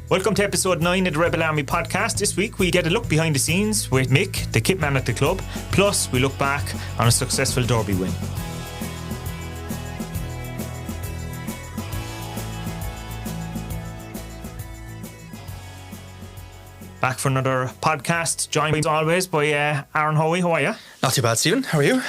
Welcome to episode 9 of the Rebel Army podcast. This week we get a look behind the scenes with Mick, the kitman at the club, plus we look back on a successful derby win. Back for another podcast, joined as always by Aaron Howey. How are you? Not too bad, Stephen. How are you?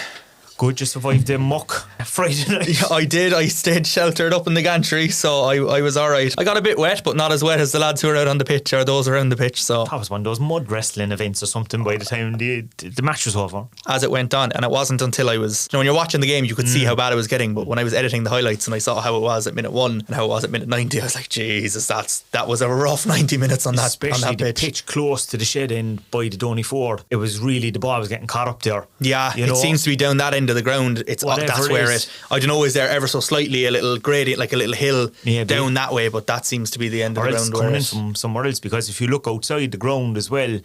Good, you survived the muck Friday night. Yeah, I did. I stayed sheltered up in the gantry, so I was alright. I got a bit wet, but not as wet as the lads who were out on the pitch or those around the pitch. So That was one of those mud wrestling events or something by the time the match was over. As it went on, and it wasn't until I was, when you're watching the game, you could see how bad it was getting, but when I was editing the highlights and I saw how it was at minute 1 and how it was at minute 90, I was like, Jesus, that was a rough 90 minutes on that Especially the pitch close to the shed end by the Donny Ford. It was really, the ball was getting caught up there. Yeah, it seems to be down that end of the ground. That's where I don't know, is there ever so slightly a little gradient, like a little hill down that way, but that seems to be the end of the ground. Or coming in from somewhere else, because if you look outside the ground as well,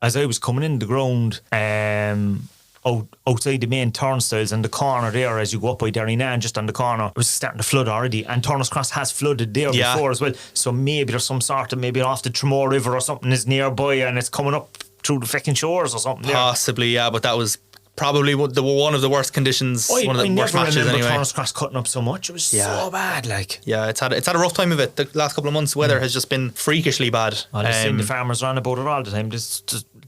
as I was coming in the ground, outside the main turnstiles and the corner there as you go up by Derry City, just on the corner, it was starting to flood already, and Turner's Cross has flooded there before as well, so maybe there's some sort of, maybe off the Tramore River or something is nearby and it's coming up through the fucking shores or something there. Possibly, yeah, but that was probably one of the worst conditions, one of the worst matches anyway. Turner's Cross cutting up so much. It was so bad, like. Yeah, it's had a rough time of it. The last couple of months, weather has just been freakishly bad. Well, the farmers ran about it all the time.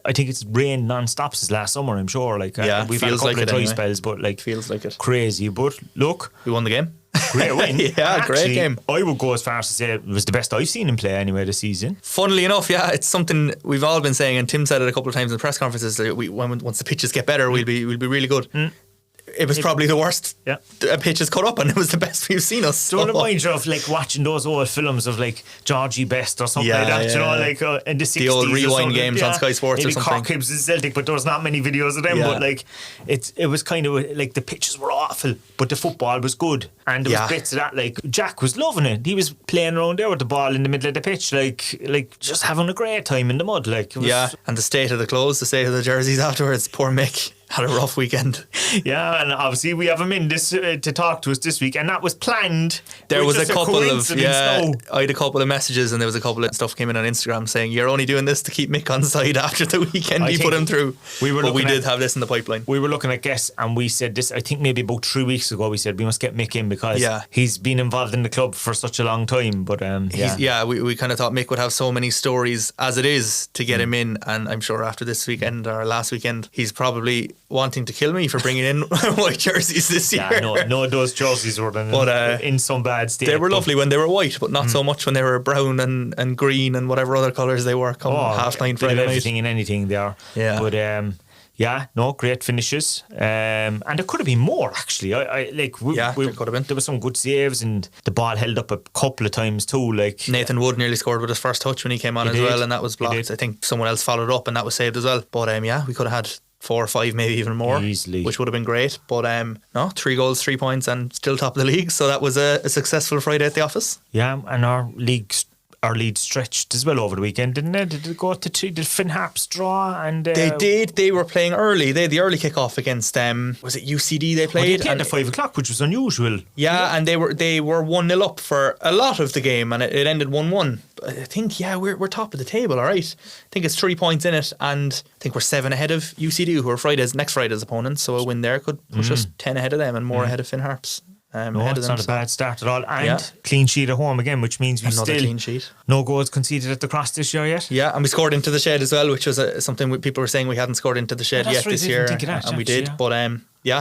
I think it's rained non-stop since last summer, I'm sure. Like, we've had a couple of dry spells, but like, feels like it. Crazy. But look, we won the game. Great win. Great game. I would go as far as to say it was the best I've seen him play anyway this season. Funnily enough, yeah, it's something we've all been saying, and Tim said it a couple of times in press conferences, that once the pitches get better, we'll be really good. It was probably the worst pitches cut up, and it was the best we've seen us. Don't remind you of like watching those old films of like Georgie Best or something like that, you know, like in the 60s. The old rewind games on Sky Sports maybe or something. Cork Hibs and Celtic, but there was not many videos of them. But like it was kind of like the pitches were awful, but the football was good, and there was bits of that. Like Jack was loving it. He was playing around there with the ball in the middle of the pitch, like just having a great time in the mud. Like, it was, and the state of the clothes, the state of the jerseys afterwards. Poor Mick had a rough weekend. Yeah, and obviously we have him in this to talk to us this week, and that was planned. There was a couple of I had a couple of messages, and there was a couple of stuff came in on Instagram saying you're only doing this to keep Mick on side after the weekend you put him through. But we did have this in the pipeline. We were looking at guests, and we said this, I think maybe about 3 weeks ago, we said we must get Mick in because he's been involved in the club for such a long time. But we kind of thought Mick would have so many stories as it is to get him in, and I'm sure after this weekend or last weekend he's probably wanting to kill me for bringing in white jerseys this year. Yeah, no, those jerseys were in some bad state. They were lovely when they were white, but not so much when they were brown and green and whatever other colours they were come 9:30 Friday night. Everything and anything there. Yeah. But great finishes. And there could have been more actually. There could have been. There were some good saves, and the ball held up a couple of times too. Like Nathan Wood nearly scored with his first touch when he came on well, and that was blocked. I think someone else followed up, and that was saved as well. But we could have had 4 or 5, maybe even more, easily, which would have been great. But 3 goals, 3 points, and still top of the league. So that was a successful Friday at the office. Yeah, and our lead stretched as well over the weekend, didn't it? Did it go to 2? Did Finn Harps draw? And they did. They were playing early. They had the early kick-off against was it UCD they played? They played at 5 o'clock, which was unusual. Yeah, and they were 1-0 up for a lot of the game, and it ended 1-1. I think we're top of the table, all right. I think it's 3 points in it, and I think we're 7 ahead of UCD, who are next Friday's opponents. So a win there could push us 10 ahead of them and more ahead of Finn Harps. It's not a bad start at all, and clean sheet at home again, which means another clean sheet. No goals conceded at the Cross this year yet. Yeah, and we scored into the shed as well, which was something people were saying we hadn't scored into the shed yet this year, and we did. But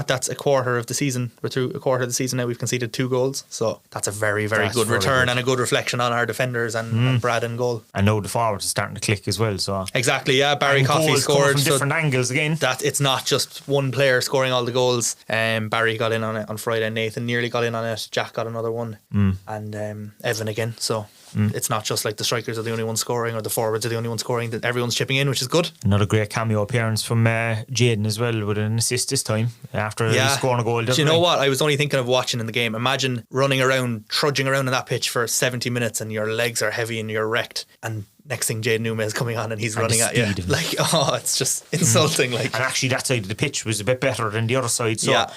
that's a quarter of the season. We're through a quarter of the season now. We've conceded 2 goals, so that's a very, very good return and a good reflection on our defenders and Brad and goal. And now the forwards are starting to click as well. So exactly, Barry Coffey scored from different angles again. That it's not just one player scoring all the goals. Barry got in on it on Friday. Nathan nearly got in on it. Jack got another one, and Evan again. So. It's not just like the strikers are the only ones scoring or the forwards are the only ones scoring, that everyone's chipping in, which is good. Another great cameo appearance from Jaden as well, with an assist this time after scoring a goal. Do you know what? I was only thinking of watching in the game. Imagine running around, trudging around in that pitch for 70 minutes and your legs are heavy and you're wrecked, and next thing Jade Numa is coming on and he's And running the at you. speed of it. Like, it's just insulting. Like, And actually, that side of the pitch was a bit better than the other side. So Yeah.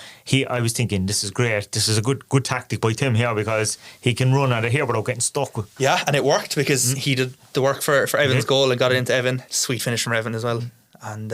I was thinking, this is great. This is a good tactic by Tim here because he can run out of here without getting stuck. yeah, and it worked because he did the work for Evan's goal and got it into Evan. Sweet finish from Evan as well. And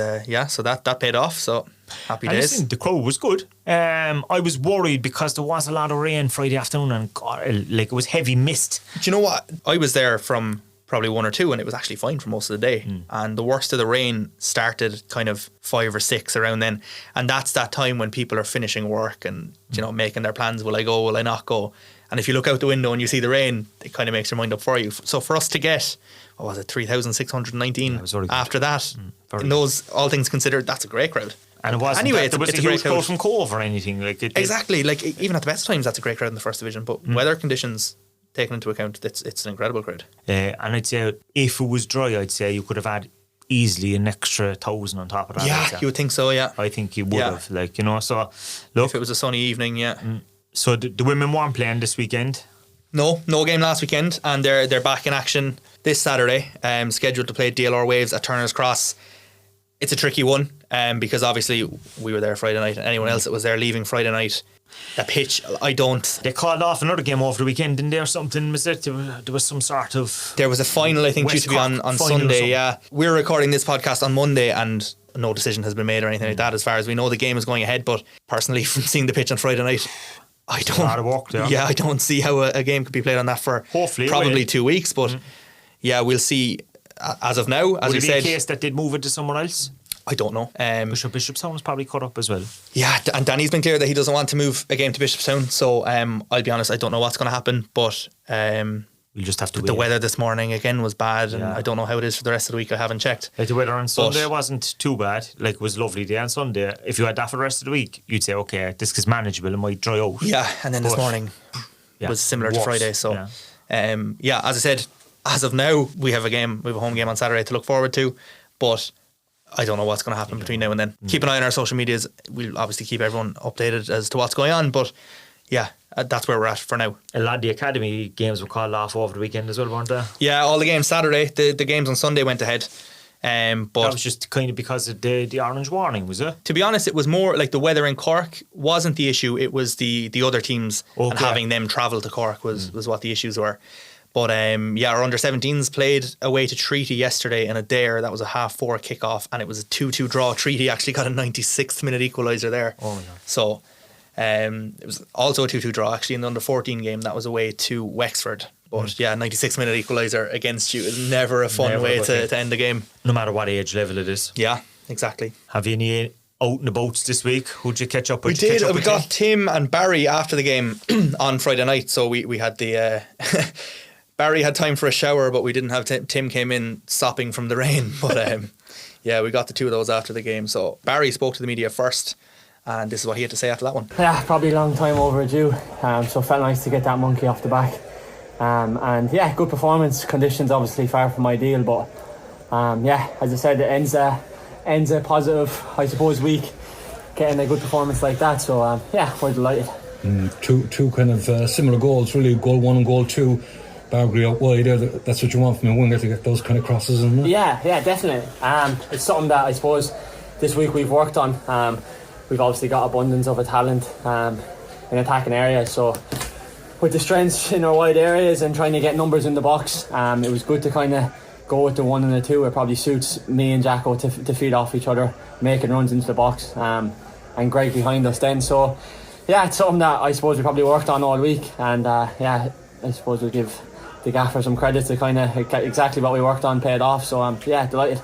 so that paid off. So happy And days. listen, the crowd was good. I was worried because there was a lot of rain Friday afternoon and God, like it was heavy mist. Do you know what? I was there from probably 1 or 2 and it was actually fine for most of the day. And the worst of the rain started kind of 5 or 6 around then. And that's that time when people are finishing work and, making their plans. Will I go? Will I not go? And if you look out the window and you see the rain, it kind of makes your mind up for you. So for us to get, 3,619 after that, in those, all things considered, that's a great crowd. And it wasn't Anyway, there was it's a a great huge crowd crowd. from Cobh or anything. Like Exactly. Like even at the best times, that's a great crowd in the first division. But weather conditions taken into account, it's an incredible crowd. And I'd say if it was dry, I'd say you could have had easily an extra 1,000 on top of that. Yeah, you would think so, yeah. I think you would have. So look. If it was a sunny evening, yeah. So the women weren't playing this weekend. No game last weekend, and they're back in action this Saturday, scheduled to play DLR Waves at Turner's Cross. It's a tricky one, because obviously we were there Friday night, and anyone else that was there leaving Friday night, that pitch, They called off another game over the weekend, didn't they, or something? Was it? There was some sort of... There was a final, I think, due to be on Sunday, yeah. We're recording this podcast on Monday, and no decision has been made or anything like that as far as we know. The game is going ahead, but personally, from seeing the pitch on Friday night, I don't see how a game could be played on that for Hopefully, probably 2 weeks, but yeah, we'll see. As of now, as Would we it be said, a case that they'd move it to someone else? I don't know. Bishopstown was probably cut up as well. Yeah, and Danny's been clear that he doesn't want to move a game to Bishopstown, so I'll be honest, I don't know what's going to happen, but we'll just have to wait. The weather this morning again was bad, and I don't know how it is for the rest of the week. I haven't checked. Like the weather on Sunday wasn't too bad. Like it was a lovely day on Sunday. If you had that for the rest of the week, you'd say, okay, this is manageable. It might dry out. Yeah, and then this morning was similar to Friday. So, as I said, as of now, we have a home game on Saturday to look forward to, but I don't know what's going to happen between now and then. Keep an eye on our social medias. We'll obviously keep everyone updated as to what's going on, but yeah, that's where we're at for now. A lot of the academy games were called off over the weekend as well, weren't they? Yeah, all the games Saturday. The games on Sunday went ahead. But that was just kind of because of the orange warning, was it? To be honest, it was more like the weather in Cork wasn't the issue. It was the other teams and having them travel to Cork was what the issues were. But our under-17s played away to Treaty yesterday in a dare. That was a 4:30 kickoff, and it was a 2-2 draw. Treaty actually got a 96th minute equaliser there. Oh, no. So it was also a 2-2 draw actually in the under-14 game. That was away to Wexford. But 96th minute equaliser against you is never a fun way to end the game. No matter what age level it is. Yeah, exactly. Have you any out and abouts this week? Who'd you catch up with? We did. We got Tim and Barry after the game on Friday night. So we had the... Barry had time for a shower, but we didn't have Tim came in sopping from the rain. But we got the two of those after the game. So Barry spoke to the media first, and this is what he had to say after that one. Yeah, probably a long time overdue. So it felt nice to get that monkey off the back. And good performance. Conditions obviously far from ideal, but as I said, it ends a positive, I suppose, week, getting a good performance like that. So we're delighted. Two kind of similar goals, really. Goal 1 and goal 2. Barry out wide there. That's what you want from a winger, to get those kind of crosses, isn't it? Yeah, definitely. It's something that I suppose this week we've worked on. We've obviously got abundance of a talent in attacking areas, so with the strengths in our wide areas and trying to get numbers in the box, it was good to kind of go with the 1 and the 2. It probably suits me and Jacko to feed off each other, making runs into the box, and Greg behind us then. So it's something that I suppose we probably worked on all week, and I suppose we'll give the gaffer some credit to kind of exactly what we worked on paid off. So delighted.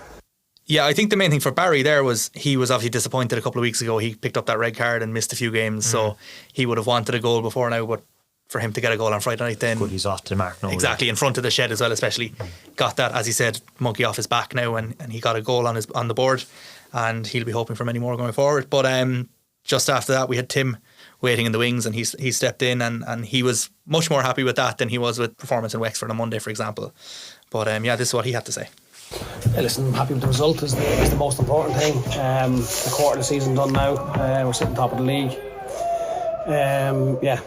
Yeah, I think the main thing for Barry there was he was obviously disappointed a couple of weeks ago. He picked up that red card and missed a few games, so he would have wanted a goal before now, but for him to get a goal on Friday night then... Good, he's off to the mark now. Exactly, in front of the shed as well, especially. Got that, as he said, monkey off his back now, and he got a goal on the board, and he'll be hoping for many more going forward. But just after that, we had Tim waiting in the wings, and he stepped in, and he was much more happy with that than he was with performance in Wexford on Monday, for example. But this is what he had to say. Listen, I'm happy with the result. Is the most important thing. The quarter of the season done now. We're sitting top of the league.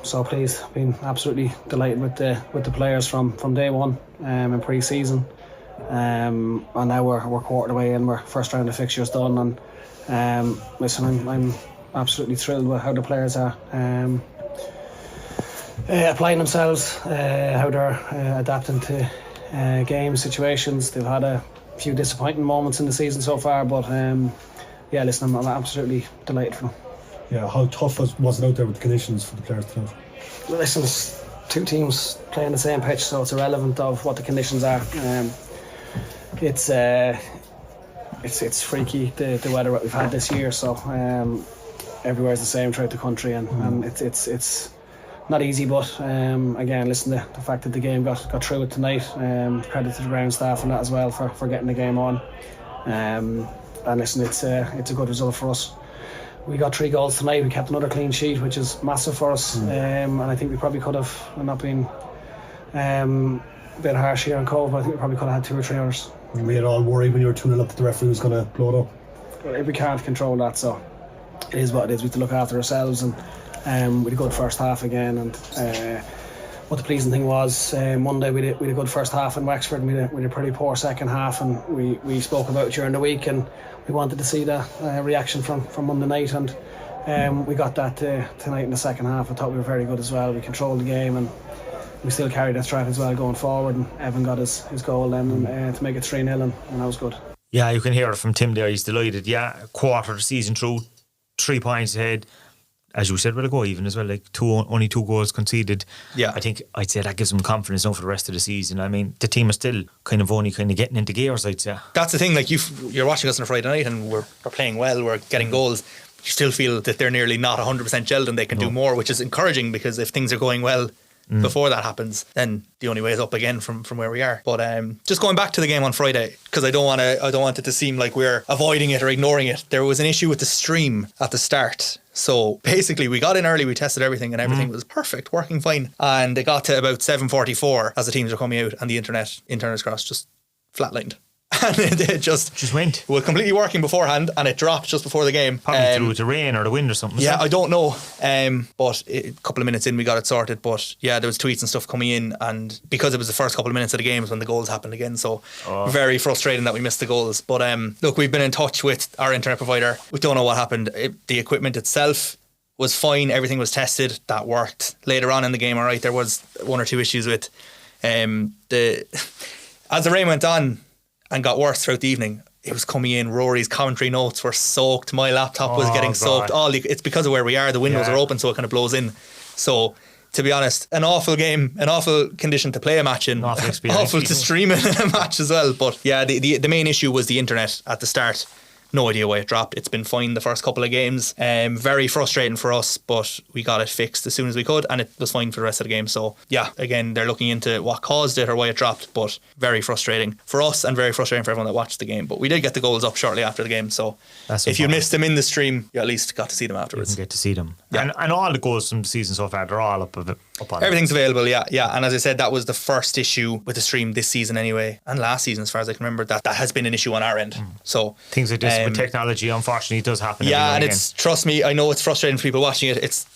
So pleased. Been absolutely delighted with the players from day one in pre-season. And now we're quarter way in. We're first round of fixtures done, and listen, I'm absolutely thrilled with how the players are applying themselves, how they're adapting to game situations. They've had a few disappointing moments in the season so far, but yeah, listen, I'm absolutely delighted for them. Yeah, how tough was it out there with the conditions for the players tonight? Listen, it's two teams playing the same pitch, so it's irrelevant of what the conditions are. It's freaky, the weather that we've had this year, so everywhere's the same throughout the country, and it's not easy, but again, listen, the fact that the game got through it tonight, credit to the ground staff and that as well for getting the game on, and listen, it's a good result for us. We got 3 goals tonight. We kept another clean sheet, which is massive for us, and I think we probably could have, not been a bit harsh here on Cobh, but I think we probably could have had 2 or 3 others. We had all worried when you were 2-0 up that the referee was going to blow it up. Well, we can't control that, so it is what it is. We have to look after ourselves, and we had a good first half again. And what the pleasing thing was, Monday we had a good first half in Wexford, and we had a pretty poor second half, and we spoke about it during the week, and we wanted to see the reaction from Monday night, and we got that tonight in the second half. I thought we were very good as well. We controlled the game, and we still carried that threat as well going forward, and Evan got his goal then to make it 3-0, and that was good. Yeah, you can hear it from Tim there. He's delighted. Yeah, a quarter of the season through, 3 points ahead. As you said, we'll go even as well. Like only 2 goals conceded. Yeah, I think I'd say that gives them confidence now for the rest of the season. I mean, the team is still only getting into gears, I'd say. That's the thing. Like you're watching us on a Friday night, and we're playing well. We're getting goals. You still feel that they're nearly not 100% gelled, and they can do more, which is encouraging, because if things are going well before that happens, then the only way is up again from where we are. But just going back to the game on Friday, because I don't want it to seem like we're avoiding it or ignoring it. There was an issue with the stream at the start. So basically we got in early, we tested everything, and everything was perfect, working fine. And it got to about 7:44 as the teams were coming out, and the internet in Turner's Cross just flatlined. And it just went. It was completely working beforehand, and it dropped just before the game. Probably through the rain or the wind or something. Yeah, I don't know. But a couple of minutes in, we got it sorted. But yeah, there was tweets and stuff coming in, and because it was the first couple of minutes of the game when the goals happened again, so very frustrating that we missed the goals. But look, we've been in touch with our internet provider. We don't know what happened. The equipment itself was fine. Everything was tested. That worked. Later on in the game, all right, there was 1 or 2 issues with as the rain went on and got worse throughout the evening. It was coming in. Rory's commentary notes were soaked. My laptop was getting soaked. It's because of where we are. The windows are open, so it kind of blows in. So, to be honest, an awful game, an awful condition to play a match in, awful to stream in a match as well. But yeah, the main issue was the internet at the start. No idea why it dropped. It's been fine the first couple of games. Very frustrating for us, but we got it fixed as soon as we could, and it was fine for the rest of the game. So yeah, again, they're looking into what caused it or why it dropped, but very frustrating for us and very frustrating for everyone that watched the game. But we did get the goals up shortly after the game, so if you missed them in the stream, you at least got to see them afterwards. You can get to see them. Yeah. And all the goals from the season so far, they're all up on everything's available, yeah. And as I said, that was the first issue with the stream this season anyway, and last season as far as I can remember. That has been an issue on our end. So things like this with technology, unfortunately, it does happen. Yeah, and it's, trust me, I know it's frustrating for people watching it. It's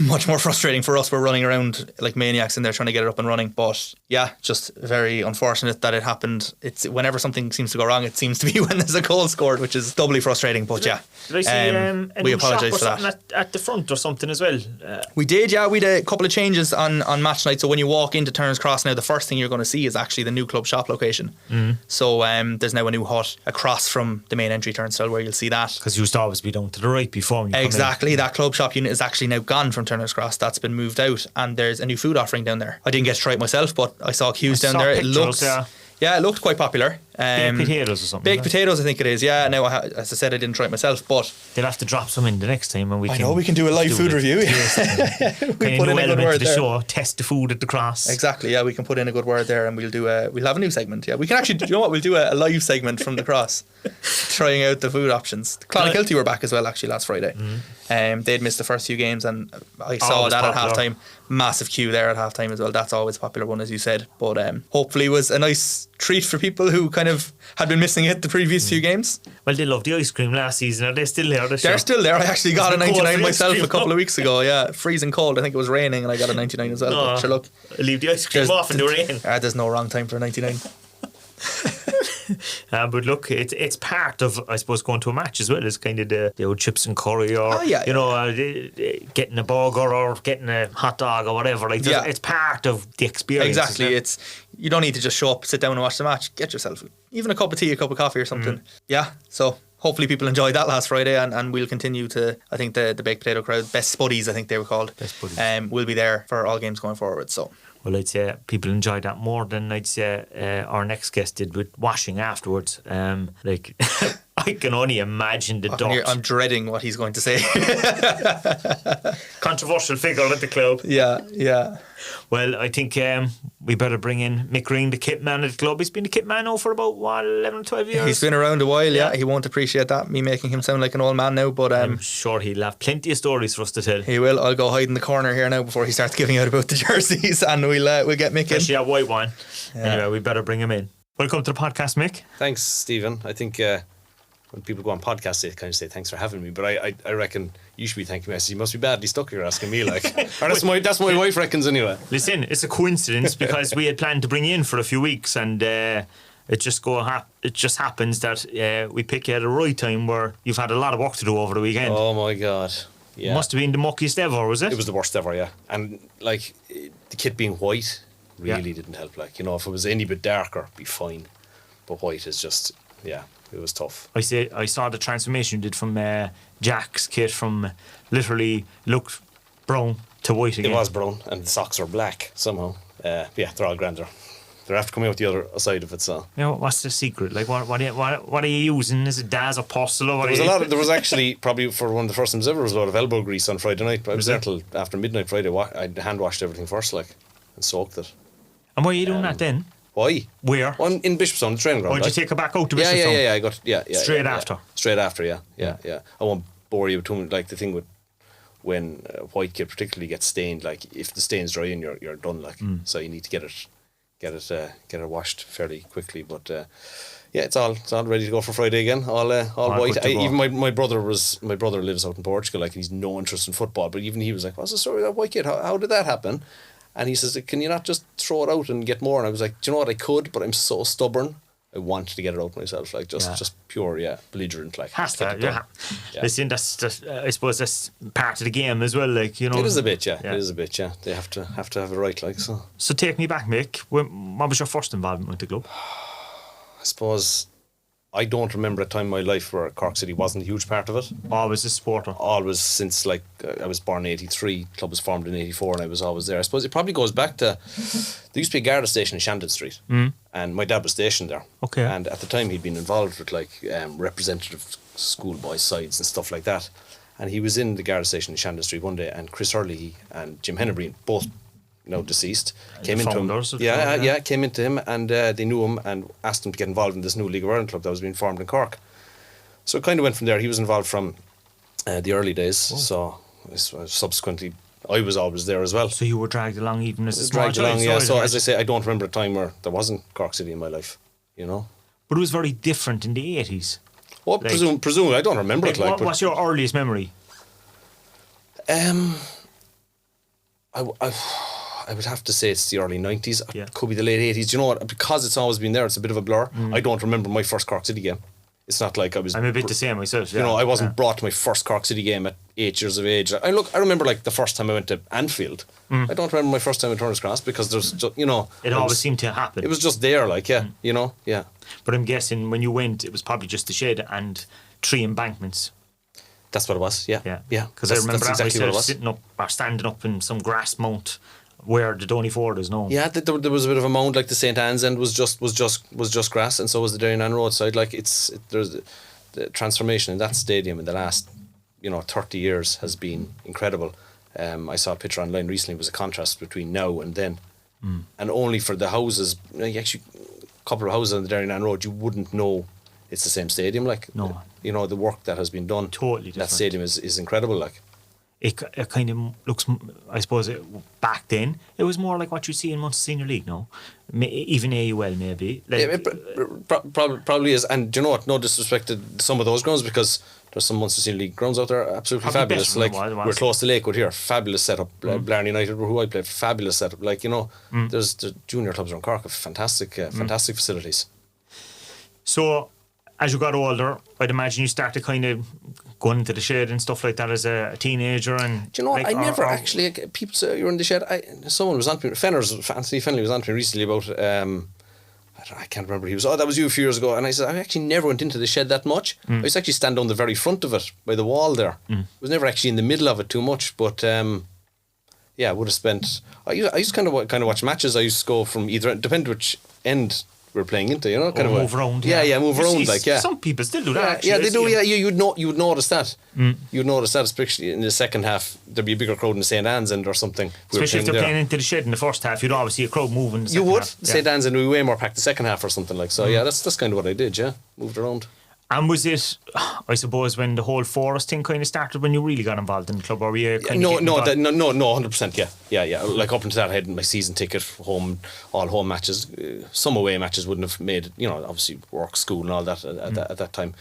much more frustrating for us. We're running around like maniacs in there trying to get it up and running. But yeah, just very unfortunate that it happened. It's whenever something seems to go wrong, it seems to be when there's a goal scored, which is doubly frustrating. But yeah, did I see we apologise for that. At the front or something as well? We did, yeah. We had a couple of changes on match night. So when you walk into Turner's Cross now, the first thing you're going to see is actually the new club shop location. So there's now a new hut across from the main entry turnstile where you'll see that. Because you used to always be down to the right before when you exactly. That club shop unit is actually now gone from Turner's Cross. That's been moved out, and there's a new food offering down there. I didn't get to try it myself, but I saw queues down there. It looked quite popular. Baked potatoes or something. Baked potatoes, I think it is. Yeah. Now, as I said, I didn't try it myself, but they'll have to drop some in the next time, and we can do a live food review. We put in a good word there. Show, test the food at the Cross. Exactly. Yeah, we can put in a good word there, and we'll have a new segment. Yeah, we can actually. You know what? We'll do a live segment from the Cross, trying out the food options. Clonakilty were back as well actually last Friday. They'd missed the first few games, and I saw that popular at halftime. Massive queue there at halftime as well. That's always a popular one, as you said. But hopefully, it was a nice treat for people who kind of had been missing it the previous few games. Well, they loved the ice cream last season. Are they still there? They're still there. I actually got a 99 myself a couple of weeks ago. Yeah, freezing cold. I think it was raining, and I got a 99 as well. But sure, look, leave the ice cream off in the rain. There's no wrong time for a 99. But look, it's part of, I suppose, going to a match as well. It's kind of the old chips and curry, or getting a burger or getting a hot dog or whatever. Like it's part of the experience. Exactly. You don't need to just show up, sit down and watch the match. Get yourself even a cup of tea, a cup of coffee or something. Yeah. So hopefully people enjoyed that last Friday, and we'll continue to. I think the baked potato crowd, Best Spuddies, I think they were called. Best Buddies. Will be there for all games going forward. So. Well, I'd say people enjoyed that more than I'd say our next guest did with washing afterwards. I can only imagine the dirt. I'm dreading what he's going to say. Controversial figure at the club. Yeah. Well, I think we better bring in Mick Ring, the kitman at the club. He's been the kitman now for about 11 or 12 years. He's been around a while, yeah. He won't appreciate that, me making him sound like an old man now, but I'm sure he'll have plenty of stories for us to tell. He will. I'll go hide in the corner here now before he starts giving out about the jerseys, and we'll get Mick in. Especially that white one. Yeah. Anyway, we better bring him in. Welcome to the podcast, Mick. Thanks, Stephen. I think when people go on podcasts, they kind of say thanks for having me, but I reckon you should be thanking me. I say, you must be badly stuck here asking me, like. Or that's my wife reckons anyway. Listen, it's a coincidence because we had planned to bring you in for a few weeks, and it just happens that we pick you at a right time where you've had a lot of work to do over the weekend. Oh my God. Yeah. Must have been the muckiest ever, was it? It was the worst ever, yeah. And like the kit being white really didn't help. Like, if it was any bit darker, it'd be fine. But white is just, it was tough. I saw the transformation you did from Jack's kit from literally looked brown to white again. It was brown, and the socks were black somehow. They're all grand. They're after coming out the other side of it. So what's the secret? Like what are you using? Is it Daz or Postel or what? There was actually probably for one of the first times ever. There was a lot of elbow grease on Friday night. I was there till after midnight Friday. I hand washed everything first, and soaked it. And why are you doing that then? Why? Where? In Bishopstown, the training ground. Or did you take her back out to Bishopstown? Yeah. I got straight after. Straight after, yeah. I won't bore you with too much. Like the thing with when white kit particularly gets stained, like if the stain's dry and you're done, like so you need to get it washed fairly quickly. But it's all ready to go for Friday again. All white. Even my brother lives out in Portugal. Like he's no interest in football, but even he was like, "What's the story of that white kit? How did that happen?" And he says, "Can you not just throw it out and get more?" And I was like, "Do you know what? I could, but I'm so stubborn. I want to get it out myself, like just pure, belligerent, like." Has to, yeah. Listen, that's I suppose that's part of the game as well, like It is a bit, yeah. It is a bit, yeah. They have to have it right, like so. So take me back, Mick. What was your first involvement with the club? I suppose I don't remember a time in my life where Cork City wasn't a huge part of it. Always a supporter. Always since I was born in 83, club was formed in 84 and I was always there. I suppose it probably goes back to, there used to be a Garda station in Shandon Street and my dad was stationed there. Okay. And at the time he'd been involved with representative schoolboy sides and stuff like that. And he was in the Garda station in Shandon Street one day and Chris Hurley and Jim Hennebreen, both now deceased, came into him. Came into him and they knew him and asked him to get involved in this new League of Ireland club that was being formed in Cork. So it kind of went from there. He was involved from the early days. So subsequently, I was always there as well. So you were dragged along even as a small child? Yeah. So as I say, I don't remember a time where there wasn't Cork City in my life. But it was very different in the 80s. Well, presumably, I don't remember it. What's your earliest memory? I would have to say it's the early 90s. It could be the late 80s. You know what? Because it's always been there, it's a bit of a blur. I don't remember my first Cork City game. It's not like I was... I'm a bit the same myself, yeah. I wasn't brought to my first Cork City game at 8 years of age. I remember the first time I went to Anfield. I don't remember my first time at Turner's Cross because there's just, It always seemed to happen. It was just there, But I'm guessing when you went, it was probably just the shed and 3 embankments. That's what it was, yeah. Because I remember exactly myself sitting up or standing up in some grass mount where the Donny Ford is known. Yeah, there was a bit of a mound, like the St. Anne's end was just grass, and so was the Derry City roadside. There's the transformation in that stadium in the last 30 years has been incredible. I saw a picture online recently. It was a contrast between now and then, and only for the houses. Actually, a couple of houses on the Derry City Road, you wouldn't know it's the same stadium. No, the work that has been done. Totally different. That stadium is incredible. It kind of looks, I suppose, back then it was more like what you see in Munster Senior League now, even AUL maybe. It probably is, and do you know what? No disrespect to some of those grounds because there's some Munster Senior League grounds out there absolutely fabulous. We're close to Lakewood here, fabulous setup. Blarney United, who I played, fabulous setup. There's the junior clubs around Cork have fantastic facilities. So, as you got older, I'd imagine you started kind of going into the shed and stuff like that as a teenager. And do you know what? I never actually. People say you're in the shed. Someone was on to me. Anthony Fennelly was on to me recently about. I can't remember. He was. Oh, that was you a few years ago. And I said I actually never went into the shed that much. I used to actually stand on the very front of it by the wall there. I was never actually in the middle of it too much. But yeah, I would have spent. I used to kind of watch matches. I used to go from either, depending which end we're playing into, you know, kind of move around. Yeah, move around. Like, yeah, some people still do that. Actually, yeah, they do. Yeah, you would notice that. You'd notice that, especially in the second half. There'd be a bigger crowd in the St. Anne's End or something. Especially if they're playing into the shed in the first half, you'd always see a crowd moving. You would. St. Anne's End would be way more packed the second half or something like. So yeah, that's kind of what I did. Yeah, moved around. And was it, I suppose, when the whole Forest thing kind of started, when you really got involved in the club, or were you kind of no, 100%, yeah. Like up until that, I had my season ticket, all home matches. Some away matches wouldn't have made, you know, obviously work, school, and all that at that time.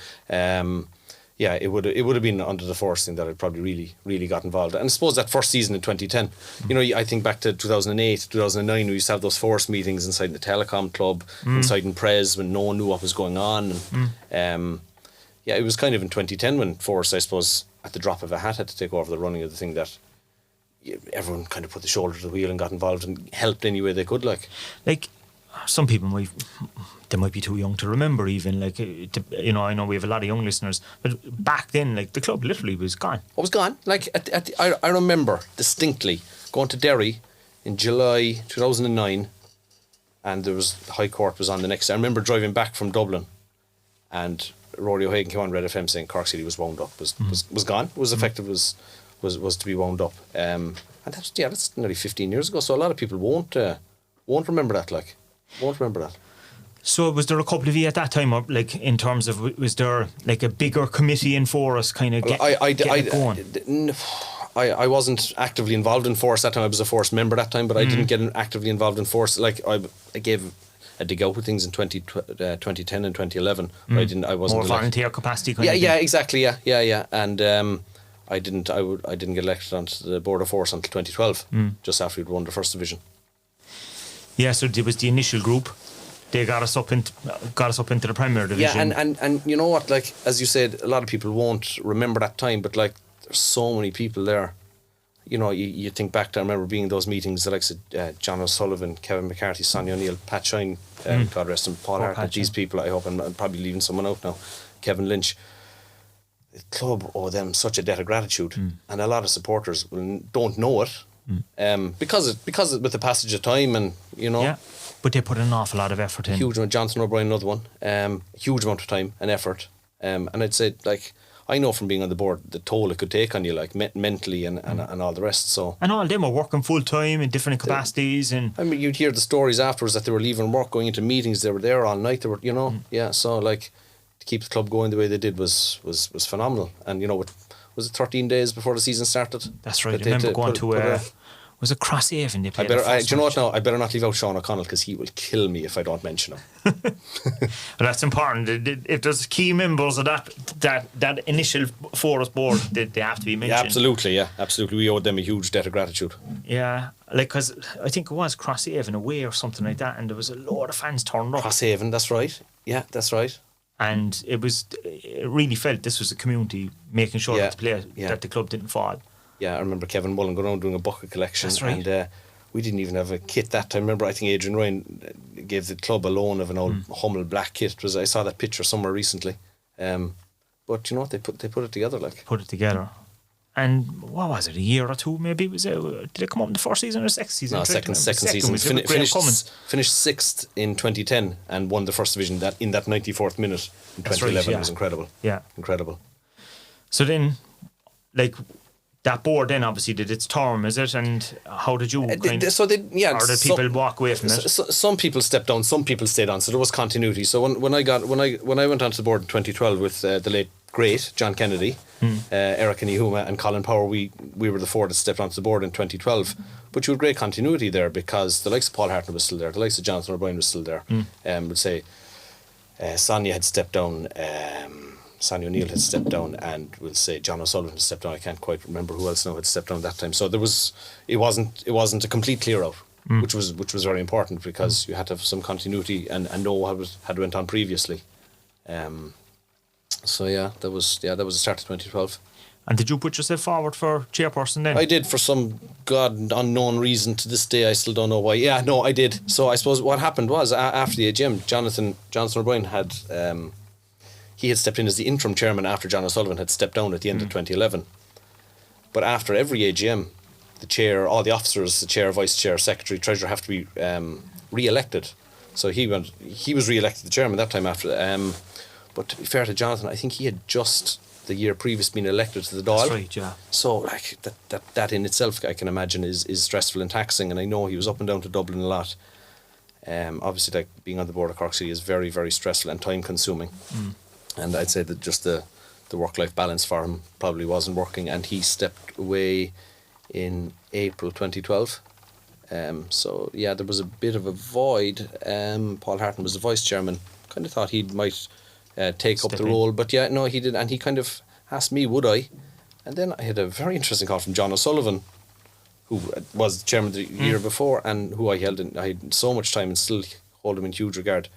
Yeah, it would have been under the Forest thing that I'd probably really got involved. And I suppose that first season in 2010, you know, I think back to 2008, 2009, we used to have those Forest meetings inside the Telecom Club, inside in Prez, when no one knew what was going on. And, yeah, it was kind of in 2010 when Forest, I suppose, at the drop of a hat, had to take over the running of the thing, that everyone kind of put the shoulder to the wheel and got involved and helped any way they could. Like some people might be too young to remember, even, like, you know, I know we have a lot of young listeners, but back then, like, the club literally was gone. It was gone. Like, I remember distinctly going to Derry in July 2009, and there was the High Court was on the next day. I remember driving back from Dublin, and Rory O'Hagan came on Red FM saying Cork City was wound up, was gone, was effective, was to be wound up, and that's nearly 15 years ago. So a lot of people won't remember that. Like, won't remember that. So was there a couple of you at that time, or, like, in terms of, was there like a bigger committee in Forest kind of get going? I wasn't actively involved in Forest that time. I was a Forest member that time, but I didn't get actively involved in Forest. Like, I gave a dig out with things in 2010 and 2011. But I wasn't more volunteer capacity kind of thing. Yeah, exactly. Yeah. And I didn't get elected onto the board of Forest until 2012, just after we'd won the first division. Yeah, so it was the initial group. They got us up into the Premier Division. Yeah, and you know what? Like, as you said, a lot of people won't remember that time, but like, there's so many people there. You know, you think back to, I remember being in those meetings, the likes of John O'Sullivan, Kevin McCarthy, Sonia O'Neill, Pat Shine, God rest him, Paul Hartnett, these people. I hope I'm probably leaving someone out now. Kevin Lynch. The club owe them such a debt of gratitude, and a lot of supporters don't know it, because with the passage of time, and you know. Yeah. But they put an awful lot of effort in. Huge amount. Johnson O'Brien, another one. Huge amount of time and effort. And I'd say, like, I know from being on the board the toll it could take on you, like, mentally and all the rest. So. And all of them were working full time in different capacities. And I mean, you'd hear the stories afterwards that they were leaving work, going into meetings. They were there all night. They were, you know, yeah. So, like, to keep the club going the way they did was phenomenal. And you know, was it 13 days before the season started? That's right. I remember going to. Was it Crosshaven they played? Do you know what now? I better not leave out Sean O'Connell, because he will kill me if I don't mention him. Well, that's important. If there's key members of that initial Forest board, they have to be mentioned. Yeah, absolutely. We owed them a huge debt of gratitude. Yeah, like, because I think it was Crosshaven away or something like that, and there was a load of fans turned up. Crosshaven, that's right. Yeah, that's right. And it really felt this was a community making sure that the club didn't fall. Yeah, I remember Kevin Mullen going around doing a bucket collection. That's right. And we didn't even have a kit that time. I remember, I think Adrian Ryan gave the club a loan of an old Hummel black kit. I saw that picture somewhere recently. But you know what, they put it together, like. Put it together. And what was it, a year or two maybe? Did it come up in the first season or second season? No, second season. Finished sixth in 2010 and won the first division in that 94th minute in 2011. Right, yeah. It was incredible. Yeah. Incredible. So then, like, that board then obviously did its term, is it? And how did you or did people walk away from it? Some people stepped down, some people stayed on, so there was continuity. So when I went onto the board in 2012 with the late great John Kennedy, Eric Nihuma and Colin Power, we were the four that stepped onto the board in 2012. But you had great continuity there, because the likes of Paul Hartnett was still there, the likes of Jonathan O'Brien was still there. Would say Sonia had stepped down, Sonia O'Neill had stepped down, and we'll say John O'Sullivan had stepped down. I can't quite remember who else now had stepped down at that time. So it wasn't a complete clear out, which was very important, because you had to have some continuity and know what had went on previously. So that was the start of 2012. And did you put yourself forward for chairperson then? I did, for some god unknown reason. To this day, I still don't know why. Yeah, no, I did. So I suppose what happened was, after the AGM, Jonathan O'Brien had he had stepped in as the interim chairman after John O'Sullivan had stepped down at the end of 2011. But after every AGM, the chair, all the officers, the chair, vice chair, secretary, treasurer, have to be re-elected. So he was re-elected the chairman that time after. But to be fair to Jonathan, I think he had just the year previous been elected to the Dáil. That's right, yeah. So like that in itself, I can imagine, is stressful and taxing. And I know he was up and down to Dublin a lot. Obviously, like being on the board of Cork City is very, very stressful and time consuming. And I'd say that just the work-life balance for him probably wasn't working, and he stepped away in April 2012. So yeah, there was a bit of a void. Paul Harton was the vice chairman. Kind of thought he might take up the role, but yeah, no, he did, and he kind of asked me, would I? And then I had a very interesting call from John O'Sullivan, who was the chairman the year before, and who I had so much time and still hold him in huge regard,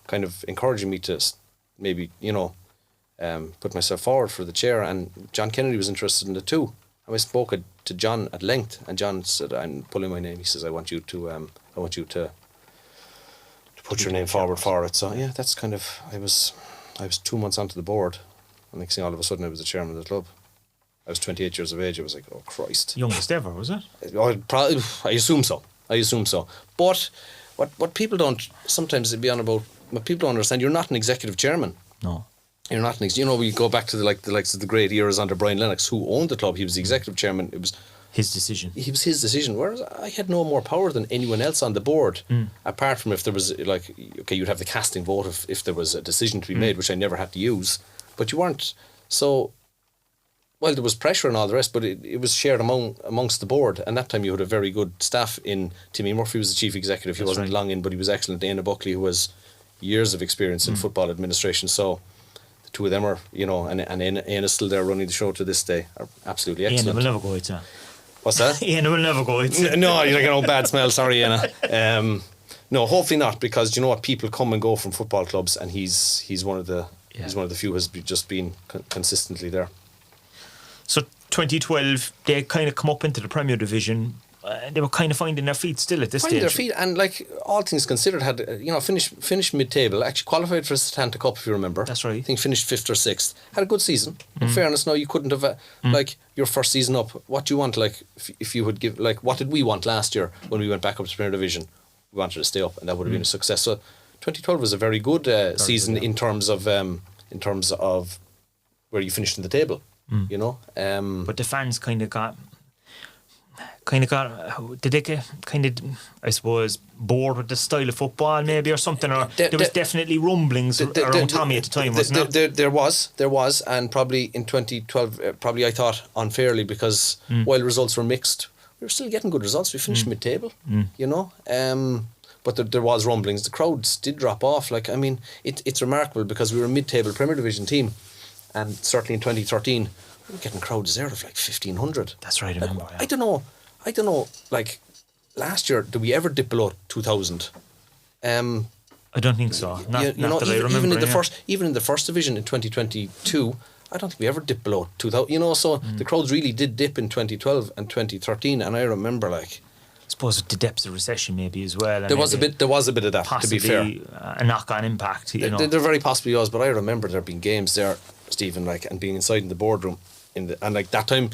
kind of encouraging me to maybe, put myself forward for the chair. And John Kennedy was interested in it too. And I spoke to John at length, and John said, "I'm pulling my name." He says, "I want you to put your name forward for it." So yeah, that's kind of, I was 2 months onto the board, and next thing, all of a sudden, I was the chairman of the club. I was 28 years of age. I was like, oh Christ! Youngest ever, was it? I assume so. But what people don't sometimes be on about, what people don't understand, you're not an executive chairman. No. You're not we go back to the likes of the great eras under Brian Lennox, who owned the club. He was the executive chairman. It was his decision. Whereas I had no more power than anyone else on the board, apart from if there was you'd have the casting vote if there was a decision to be made, which I never had to use. But you weren't. So, well, there was pressure and all the rest, but it was shared amongst the board. And that time you had a very good staff in. Timmy Murphy was the chief executive. He wasn't long in, but he was excellent. Dana Buckley, who was years of experience in football administration. So the two of them are, and Ian is still there running the show to this day, are absolutely excellent. Ian will never go it, What's that? Ian will never go it. No, you're like an old bad smell. Sorry, Ian. No, hopefully not, because you know what, people come and go from football clubs, and he's one of the few who has just been consistently there. So 2012, they kind of come up into the Premier Division. They were kind of finding their feet still at this stage. Finding their feet, and all things considered, had finished mid-table. Actually qualified for the Setanta Cup, if you remember. That's right. I think finished 5th or 6th. Had a good season. In fairness, no, you couldn't have your first season up. What do you want? If you would give, what did we want last year when we went back up to Premier Division? We wanted to stay up, and that would have been a success. So 2012 was a very good season in terms of where you finished in the table. But the fans kind of got. Did they get I suppose, bored with the style of football maybe or something? Or there was definitely rumblings around Tommy at the time, wasn't there? There was, and probably in 2012, I thought unfairly, because while results were mixed, we were still getting good results. We finished mid-table, but there was rumblings. The crowds did drop off. It's remarkable, because we were a mid-table Premier Division team, and certainly in 2013, we were getting crowds there of 1,500. That's right, I remember. I don't know. Last year, did we ever dip below 2,000? I don't think so. Not that I remember. Even in the first division in 2022, I don't think we ever dipped below 2,000. So the crowds really did dip in 2012 and 2013, and I remember I suppose at the depths of recession maybe as well. There was a bit of that, to be fair. A knock-on impact. There very possibly was, but I remember there being games there, Stephen, and being inside in the boardroom, that time.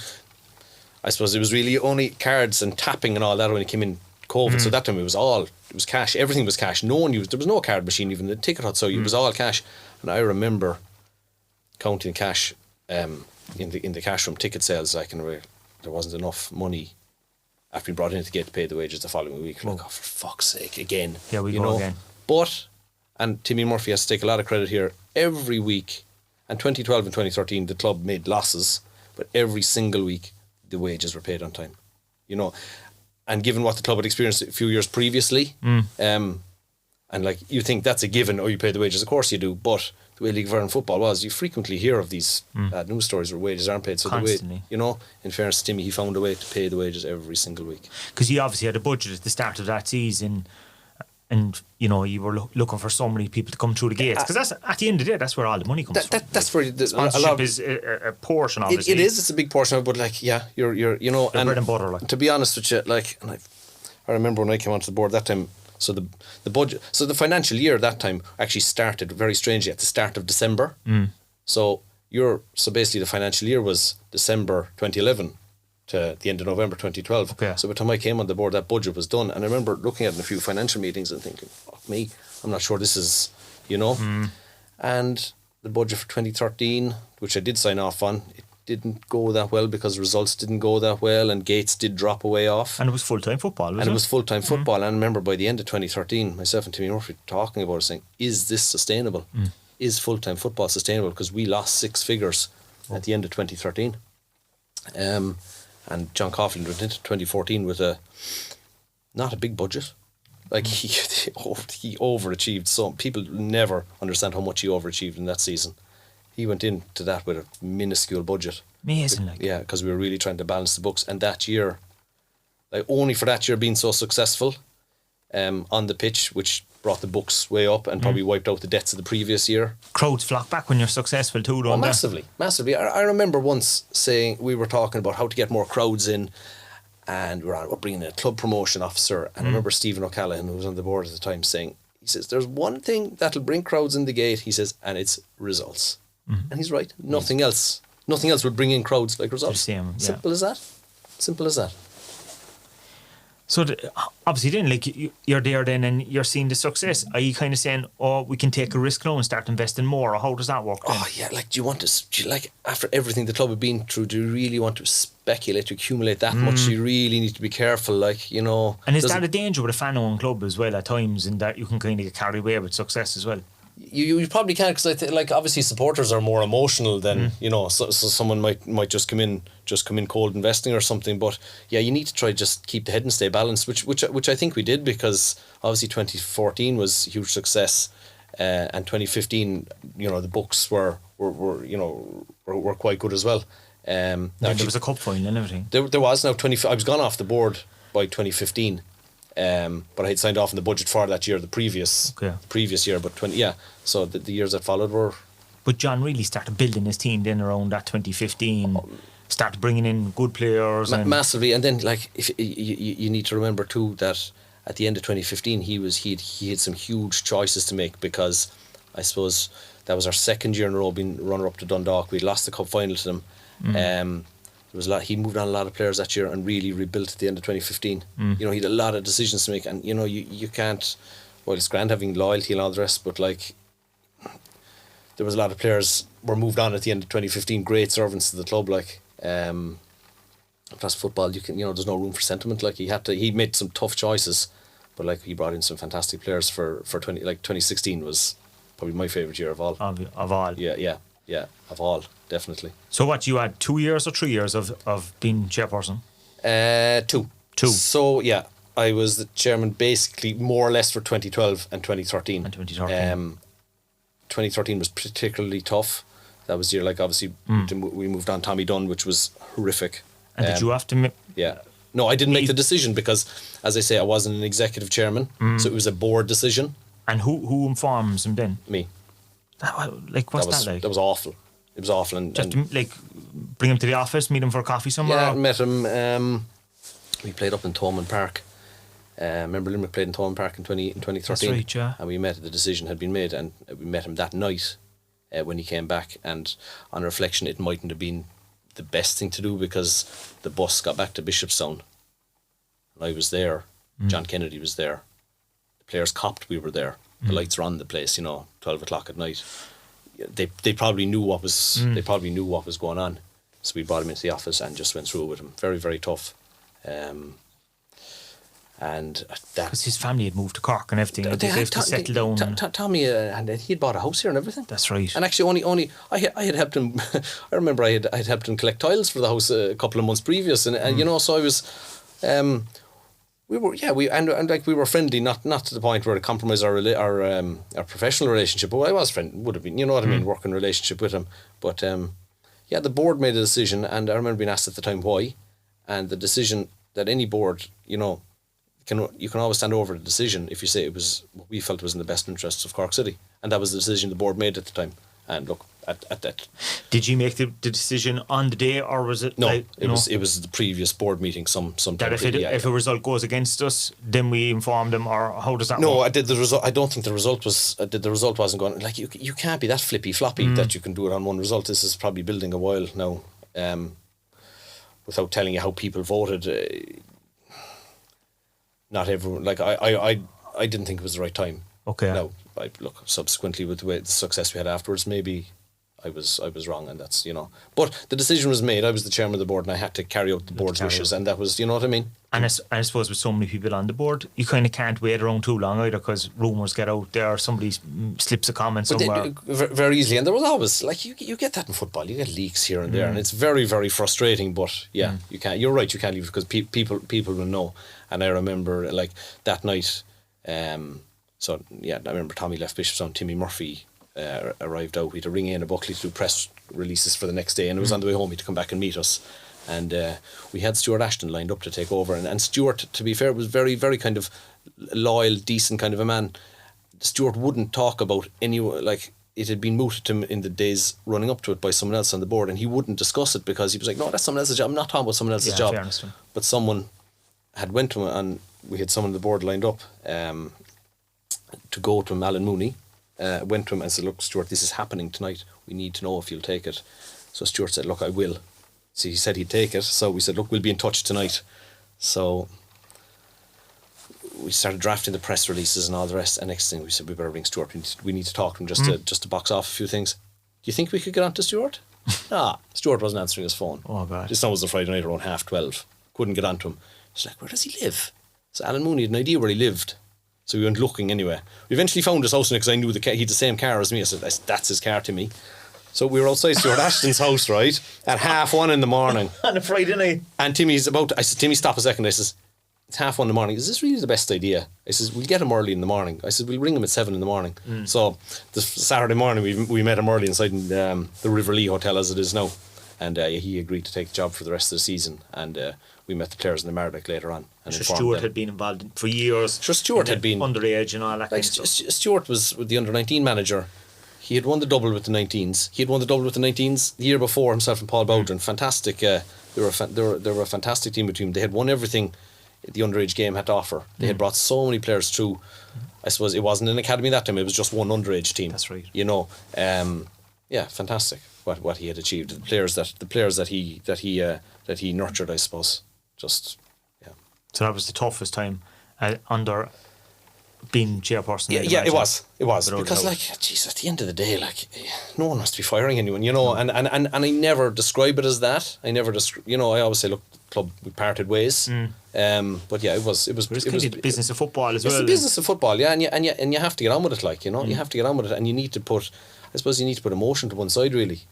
I suppose it was really only cards and tapping and all that when it came in COVID. So that time it was cash. Everything was cash. No one used. There was no card machine even in the ticket hut. So it was all cash. And I remember counting cash in the cash room, ticket sales. There wasn't enough money after being brought in to get to pay the wages the following week. For fuck's sake, again. Yeah, we go again. But, and Timmy Murphy has to take a lot of credit here. Every week, and 2012 and 2013, the club made losses, but every single week, the wages were paid on time, and given what the club had experienced a few years previously, and you think that's a given, you pay the wages, of course you do, but the way League of Ireland football was, you frequently hear of these news stories where wages aren't paid. So constantly. In fairness to Timmy, he found a way to pay the wages every single week. Because he obviously had a budget at the start of that season, and you know you were looking for so many people to come through the gates, because that's at the end of the day that's where all the money comes from. That's where sponsorship is a portion, obviously. It is. It's a big portion of it, but like, yeah, you're you know, the bread and butter. Like, to be honest with you, like, and I remember when I came onto the board that time. So the budget, so the financial year that time actually started very strangely at the start of December. So basically the financial year was December 2011 to the end of November 2012. Okay. So by the time I came on the board, that budget was done, and I remember looking at it in a few financial meetings and thinking, "Fuck me, I'm not sure this is, you know." And the budget for 2013, which I did sign off on, it didn't go that well because results didn't go that well, and gates did drop away off. And it was full-time football, it was full-time football. And I remember by the end of 2013, myself and Timmy Murphy talking about it, saying, is this sustainable? Is full-time football sustainable? Because we lost 6 figures at the end of 2013. And John Coughlin went into 2014 with not a big budget. Like, he overachieved. So people never understand how much he overachieved in that season. He went into that with a minuscule budget. Amazing, like. Yeah, because we were really trying to balance the books. And that year, like, only for that year being so successful on the pitch, which brought the books way up and probably wiped out the debts of the previous year. Crowds flock back when you're successful too, don't they? Massively. I remember once saying, we were talking about how to get more crowds in, and we're bringing in a club promotion officer. And I remember Stephen O'Callaghan, who was on the board at the time, saying, he says, there's one thing that'll bring crowds in the gate, he says, and it's results. And he's right. Nothing else would bring in crowds like results. Simple as that. So obviously then, like, you're there then and you're seeing the success. Are you kind of saying, oh, we can take a risk now and start investing more, or how does that work then? Oh yeah, like, after everything the club have been through, do you really want to speculate, to accumulate that much? You really need to be careful, like, you know. And is that a danger with a fan-owned club as well at times, in that you can kind of get carried away with success as well? You probably can, because I think, like, obviously supporters are more emotional than you know. So someone might just come in cold investing or something. But yeah, you need to try just keep the head and stay balanced, which I think we did, because obviously 2014 was a huge success, and 2015, you know, the books were quite good as well. There was a cup final and everything. There was now 20. I was gone off the board by 2015. But I had signed off in the budget for that year, the previous year, but so the years that followed were. But John really started building his team then around that 2015, started bringing in good players. Massively, and then, like, if you need to remember too that at the end of 2015 he had some huge choices to make, because I suppose that was our second year in a row being runner up to Dundalk. We lost the cup final to them. There was a lot. He moved on a lot of players that year and really rebuilt at the end of 2015. You know, he had a lot of decisions to make, and you know, you can't. Well, it's grand having loyalty and all the rest, but like, there was a lot of players were moved on at the end of 2015. Great servants to the club, like. Plus football, there's no room for sentiment. Like, he made some tough choices, but like, he brought in some fantastic players for 2016 was probably my favourite year of all. Of all. Yeah, of all, definitely. So what, you had 2 years or 3 years of being chairperson? 2. So yeah, I was the chairman basically more or less for 2012 and 2013. 2013 was particularly tough. That was the year, like, obviously we moved on Tommy Dunn, which was horrific. And did you have to? No, I didn't make the decision, because, as I say, I wasn't an executive chairman, so it was a board decision. And who informs him then? Me. Like, what's that like? That was awful. It was awful. And just to, like, bring him to the office, meet him for a coffee somewhere? Yeah, I met him. We played up in Thomond Park. Remember Limerick played in Thomond Park in 2013. That's right, yeah. And we met, the decision had been made, and we met him that night when he came back. And on reflection, it mightn't have been the best thing to do, because the bus got back to Bishopstown. And I was there. John Kennedy was there. The players copped we were there. The lights were on the place, 12 o'clock at night. They probably knew what was going on. So we brought him into the office and just went through it with him. Very, very tough. And that, because his family had moved to Cork and everything, they had to settle down. Tommy, and he'd bought a house here and everything. That's right. And actually, only I had helped him. I remember I had helped him collect tiles for the house a couple of months previous, and so I was. We were friendly, not to the point where it compromised our professional relationship, but I was would have been, you know what I mean, working relationship with him. But the board made a decision, and I remember being asked at the time why, and the decision that any board, you can always stand over the decision if you say it was what we felt was in the best interests of Cork City, and that was the decision the board made at the time. And look, at that. Did you make the decision on the day, or was it? No, like, it was the previous board meeting. Some that if a result goes against us, then we inform them, or how does that? No, work? I did the result. I don't think the result was. The result wasn't going. Like you can't be that flippy floppy that you can do it on one result. This is probably building a while now, without telling you how people voted. Not everyone. Like I didn't think it was the right time. Okay. No, look. Subsequently, with the success we had afterwards, maybe I was wrong, and that's But the decision was made. I was the chairman of the board, and I had to carry out the board's wishes, and that was, you know what I mean. And I suppose with so many people on the board, you kind of can't wait around too long either, because rumours get out there, or somebody slips a comment somewhere. Very easily, and there was always like you get that in football. You get leaks here and there, and it's very, very frustrating. But yeah, you can't. You're right. You can't leave it because people will know. And I remember like that night. So yeah, I remember Tommy left Bishopstown. Timmy Murphy arrived out. We had to ring in a Buckley to do press releases for the next day, and it was on the way home. He had to come back and meet us. And we had Stuart Ashton lined up to take over, and Stuart, to be fair, was very, very kind of loyal, decent kind of a man. Stuart wouldn't talk about like it had been mooted to him in the days running up to it by someone else on the board, and he wouldn't discuss it because he was like, no, that's someone else's job. I'm not talking about someone else's job. But someone had went to him, and we had someone on the board lined up to go to him. Alan Mooney went to him and said, look, Stuart, this is happening tonight. We need to know if you'll take it. So Stuart said, look, I will. So he said he'd take it. So we said, look, we'll be in touch tonight. So we started drafting the press releases and all the rest. And next thing we said, we better ring Stuart. We need to talk to him just to box off a few things. Do you think we could get on to Stuart? Nah, Stuart wasn't answering his phone. Oh, God. This was a Friday night around 12:30. Couldn't get on to him. He's like, where does he live? So Alan Mooney had an idea where he lived. So we went looking anyway. We eventually found his house because I knew he had the same car as me. I said, that's his car to me. So we were outside Stuart Ashton's house, right, at 1:30 in the morning. On a Friday night. And I said, Timmy, stop a second. I says, it's 1:30 in the morning. Is this really the best idea? I says, we'll get him early in the morning. I said, we'll ring him at 7 in the morning. So the Saturday morning, we met him early inside the Riverlee Hotel as it is now. And he agreed to take the job for the rest of the season. And we met the players in the Mardyk later on. And Stuart had been involved for years. Sure, Stuart had been underage and all that kind of stuff. Stuart was the under-19 manager. He had won the double with the 19s. He had won the double with the 19s the year before, himself and Paul Bowden. Fantastic. They were a fantastic team between them. They had won everything the underage game had to offer. They had brought so many players through. I suppose it wasn't an academy that time. It was just one underage team. That's right. Yeah, fantastic. What he had achieved. The players that he nurtured, I suppose. Just yeah. So that was the toughest time under being chairperson. Yeah, it was because like, geez, at the end of the day, like, no one must be firing anyone, and I never describe it as that. I always say, look, club, we parted ways. But yeah, it was the business of football as well. It's the business of football, yeah, and you have to get on with it, like, you have to get on with it, and you need to put emotion to one side, really,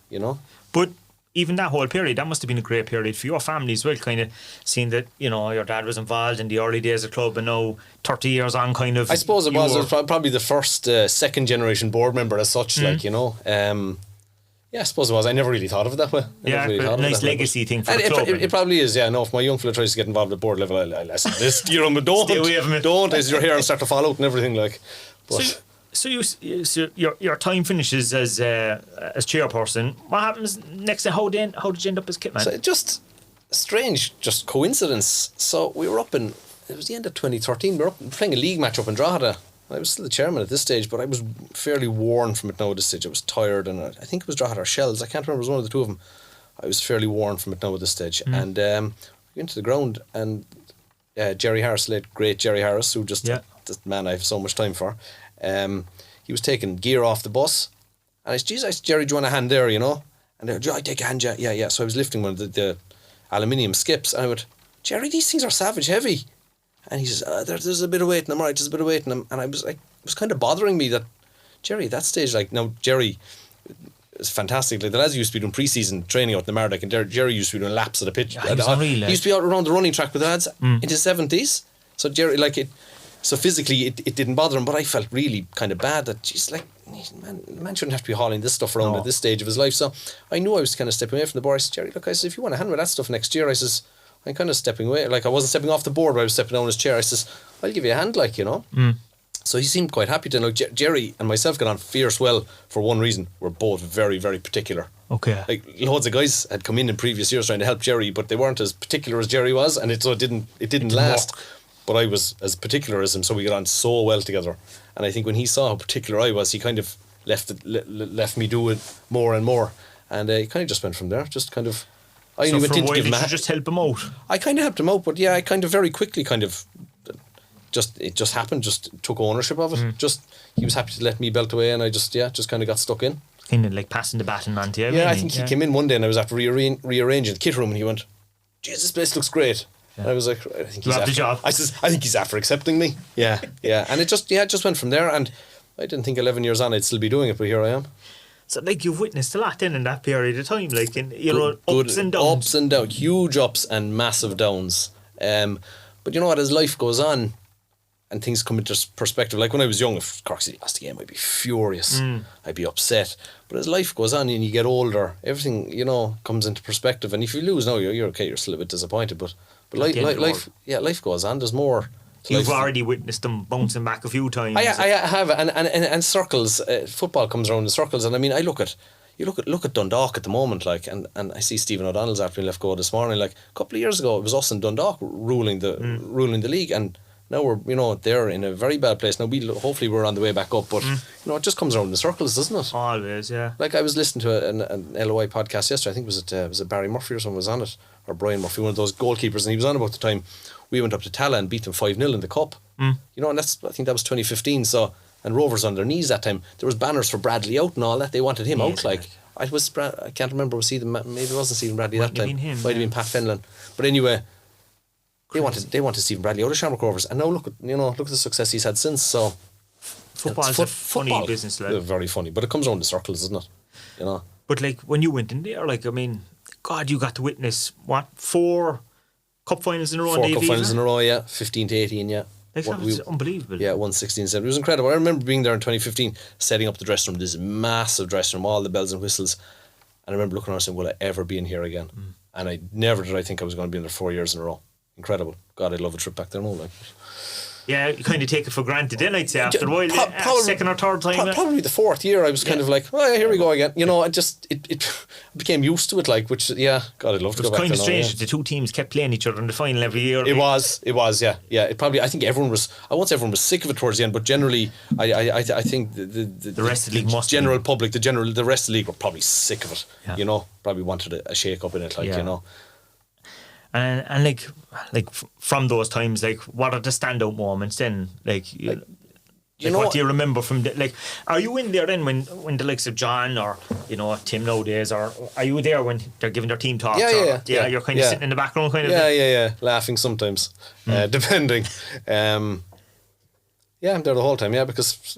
But even that whole period, that must have been a great period for your family as well, kind of seeing that, your dad was involved in the early days of the club, and now 30 years on, kind of. I suppose it was probably the first second generation board member as such, like, yeah, I suppose it was. I never really thought of it that way. Nice legacy thing for the club. It probably is, yeah. No, if my young fella tries to get involved at board level, I'll listen to this, don't. Stay away from it. Don't, as you're here and start to fall out and everything, like. But So your time finishes as chairperson. What happens next? How did you end up as kitman? So just strange, just coincidence. So we were up it was the end of 2013. We were playing a league match up in Drogheda. I was still the chairman at this stage, but I was fairly worn from it now at this stage. I was tired, and I think it was Drogheda or Shells. I can't remember. It was one of the two of them. I was fairly worn from it now at this stage. And we went into the ground, and Jerry Harris, late great Jerry Harris, who just the man I have so much time for. He was taking gear off the bus, and I said, Jerry, do you want a hand there, And I take a hand, yeah. So I was lifting one of the aluminium skips, and I went, Jerry, these things are savage heavy. And he says, there's a bit of weight, and I'm all right, there's a bit of weight. And I was like, it was kind of bothering me that, Jerry, at that stage, like, now, Jerry is fantastic. Like, the lads used to be doing pre-season training out in the Mardyk, and Jerry used to be doing laps at the pitch. Yeah, he used to be out around the running track with the lads in his 70s. So Jerry, like, so physically it didn't bother him, but I felt really kind of bad that, geez, like, man shouldn't have to be hauling this stuff around at this stage of his life. So I knew I was kind of stepping away from the board. I said, Jerry, look, I said, if you want to hand me that stuff next year, I says, I'm kind of stepping away. Like, I wasn't stepping off the board, but I was stepping down his chair. I says, I'll give you a hand, like, you know. So he seemed quite happy to. Like, Jerry and myself got on fierce well for one reason. We're both very, very particular. Okay. Like, loads of guys had come in previous years trying to help Jerry, but they weren't as particular as Jerry was, and it didn't last. But I was as particular as him, so we got on so well together. And I think when he saw how particular I was, he kind of left me do it more and more. And it kind of just went from there. Just kind of... I So went for a in to while, give him did you just help him out? I kind of helped him out, but yeah, I kind of very quickly it just happened, just took ownership of it. Just, he was happy to let me belt away, and I just kind of got stuck in. Kind of like passing the baton on to you. Yeah, I think he came in one day and I was after rearranging the kit room, and he went, "Jeez, this place looks great." And I was like, I think he's have the after, job. I says, I think he's after accepting me. Yeah. And it just went from there, and I didn't think 11 years on I'd still be doing it, but here I am. So like you've witnessed a lot then in that period of time, like in ups and downs. Ups and downs, huge ups and massive downs. But you know what, as life goes on and things come into perspective, like when I was young, if Cork City lost the game, I'd be furious. I'd be upset. But as life goes on and you get older, everything, you know, comes into perspective. And if you lose now, you're okay, you're still a bit disappointed. But life goes on. There's more. You've already witnessed them bouncing back a few times. I have, and circles. Football comes around in circles, and I mean, look at Dundalk at the moment, like, and I see Stephen O'Donnell's after he left go this morning. Like, a couple of years ago, it was us and Dundalk ruling the league, and now we're, you know, they're in a very bad place. Now hopefully we're on the way back up, but you know, it just comes around in circles, doesn't it? Always, yeah. Like, I was listening to an LOI podcast yesterday. I think was it Barry Murphy or someone was on it, or Brian Murphy, one of those goalkeepers, and he was on about the time we went up to Tala and beat them 5-0 in the cup. You know, and I think that was 2015. So, and Rovers on their knees that time. There was banners for Bradley out and all that. They wanted him out. Like, I can't remember. Was maybe it wasn't Stephen Bradley that time. Might have been Pat Fenlon. But anyway, they wanted Stephen Bradley out of Shamrock Rovers, and now look at the success he's had since. So, football's a funny business, like. Very funny, but it comes around in circles, doesn't it? You know. But like when you went in there, like, I mean, God, you got to witness 4 cup finals in a row. 4 cup finals in a row, yeah. 15 to 18, yeah. Like, that was unbelievable. Yeah, 1-16-7. It was incredible. I remember being there in 2015, setting up the dressing room, this massive dressing room, all the bells and whistles. And I remember looking around and saying, will I ever be in here again? And I never did I think I was going to be in there 4 years in a row. Incredible. God, I'd love a trip back there now. Like. Yeah, you kind of take it for granted then, I'd say, after a while. Second or third time. Probably the 4th year, I was kind of like, oh yeah, here we go again. You know, it became used to it, like, which, yeah, God, I'd love to go back there. It was kind of strange that the two teams kept playing each other in the final every year. It was, yeah. It probably, I think everyone was, I won't say everyone was sick of it towards the end, but generally, I think the rest of the league must general public, the rest of the league were probably sick of it, you know, probably wanted a shake up in it, like, you know. And like from those times, like, what are the standout moments then? Like you know, what do you remember from like? Are you in there then when the likes of John or, you know, Tim nowadays, or are you there when they're giving their team talks? Yeah. You're kind of sitting in the background, kind of. Yeah, laughing sometimes, depending. I'm there the whole time. Yeah, because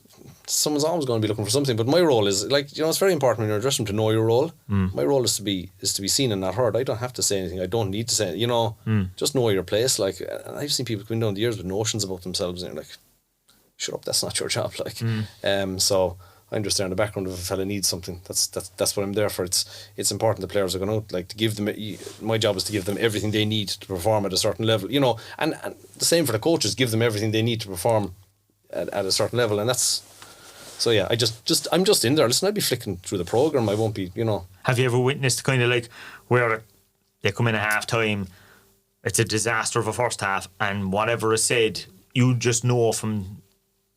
someone's always going to be looking for something. But my role is, like, you know, it's very important when you're in a dressing room to know your role. My role is to be seen and not heard. I don't have to say anything. I don't need to say, you know, just know your place. Like, I've seen people come down the years with notions about themselves, and you're like, shut up, that's not your job. Like, so I'm just there in the background if a fella needs something. That's what I'm there for. It's important the players are going out, like, to give them. My job is to give them everything they need to perform at a certain level, you know, and the same for the coaches. Give them everything they need to perform at a certain level, and that's. So yeah, I'm just in there. Listen, I'll be flicking through the programme. I won't be, you know. Have you ever witnessed kind of like where they come in at half time, it's a disaster of a first half, and whatever is said, you just know from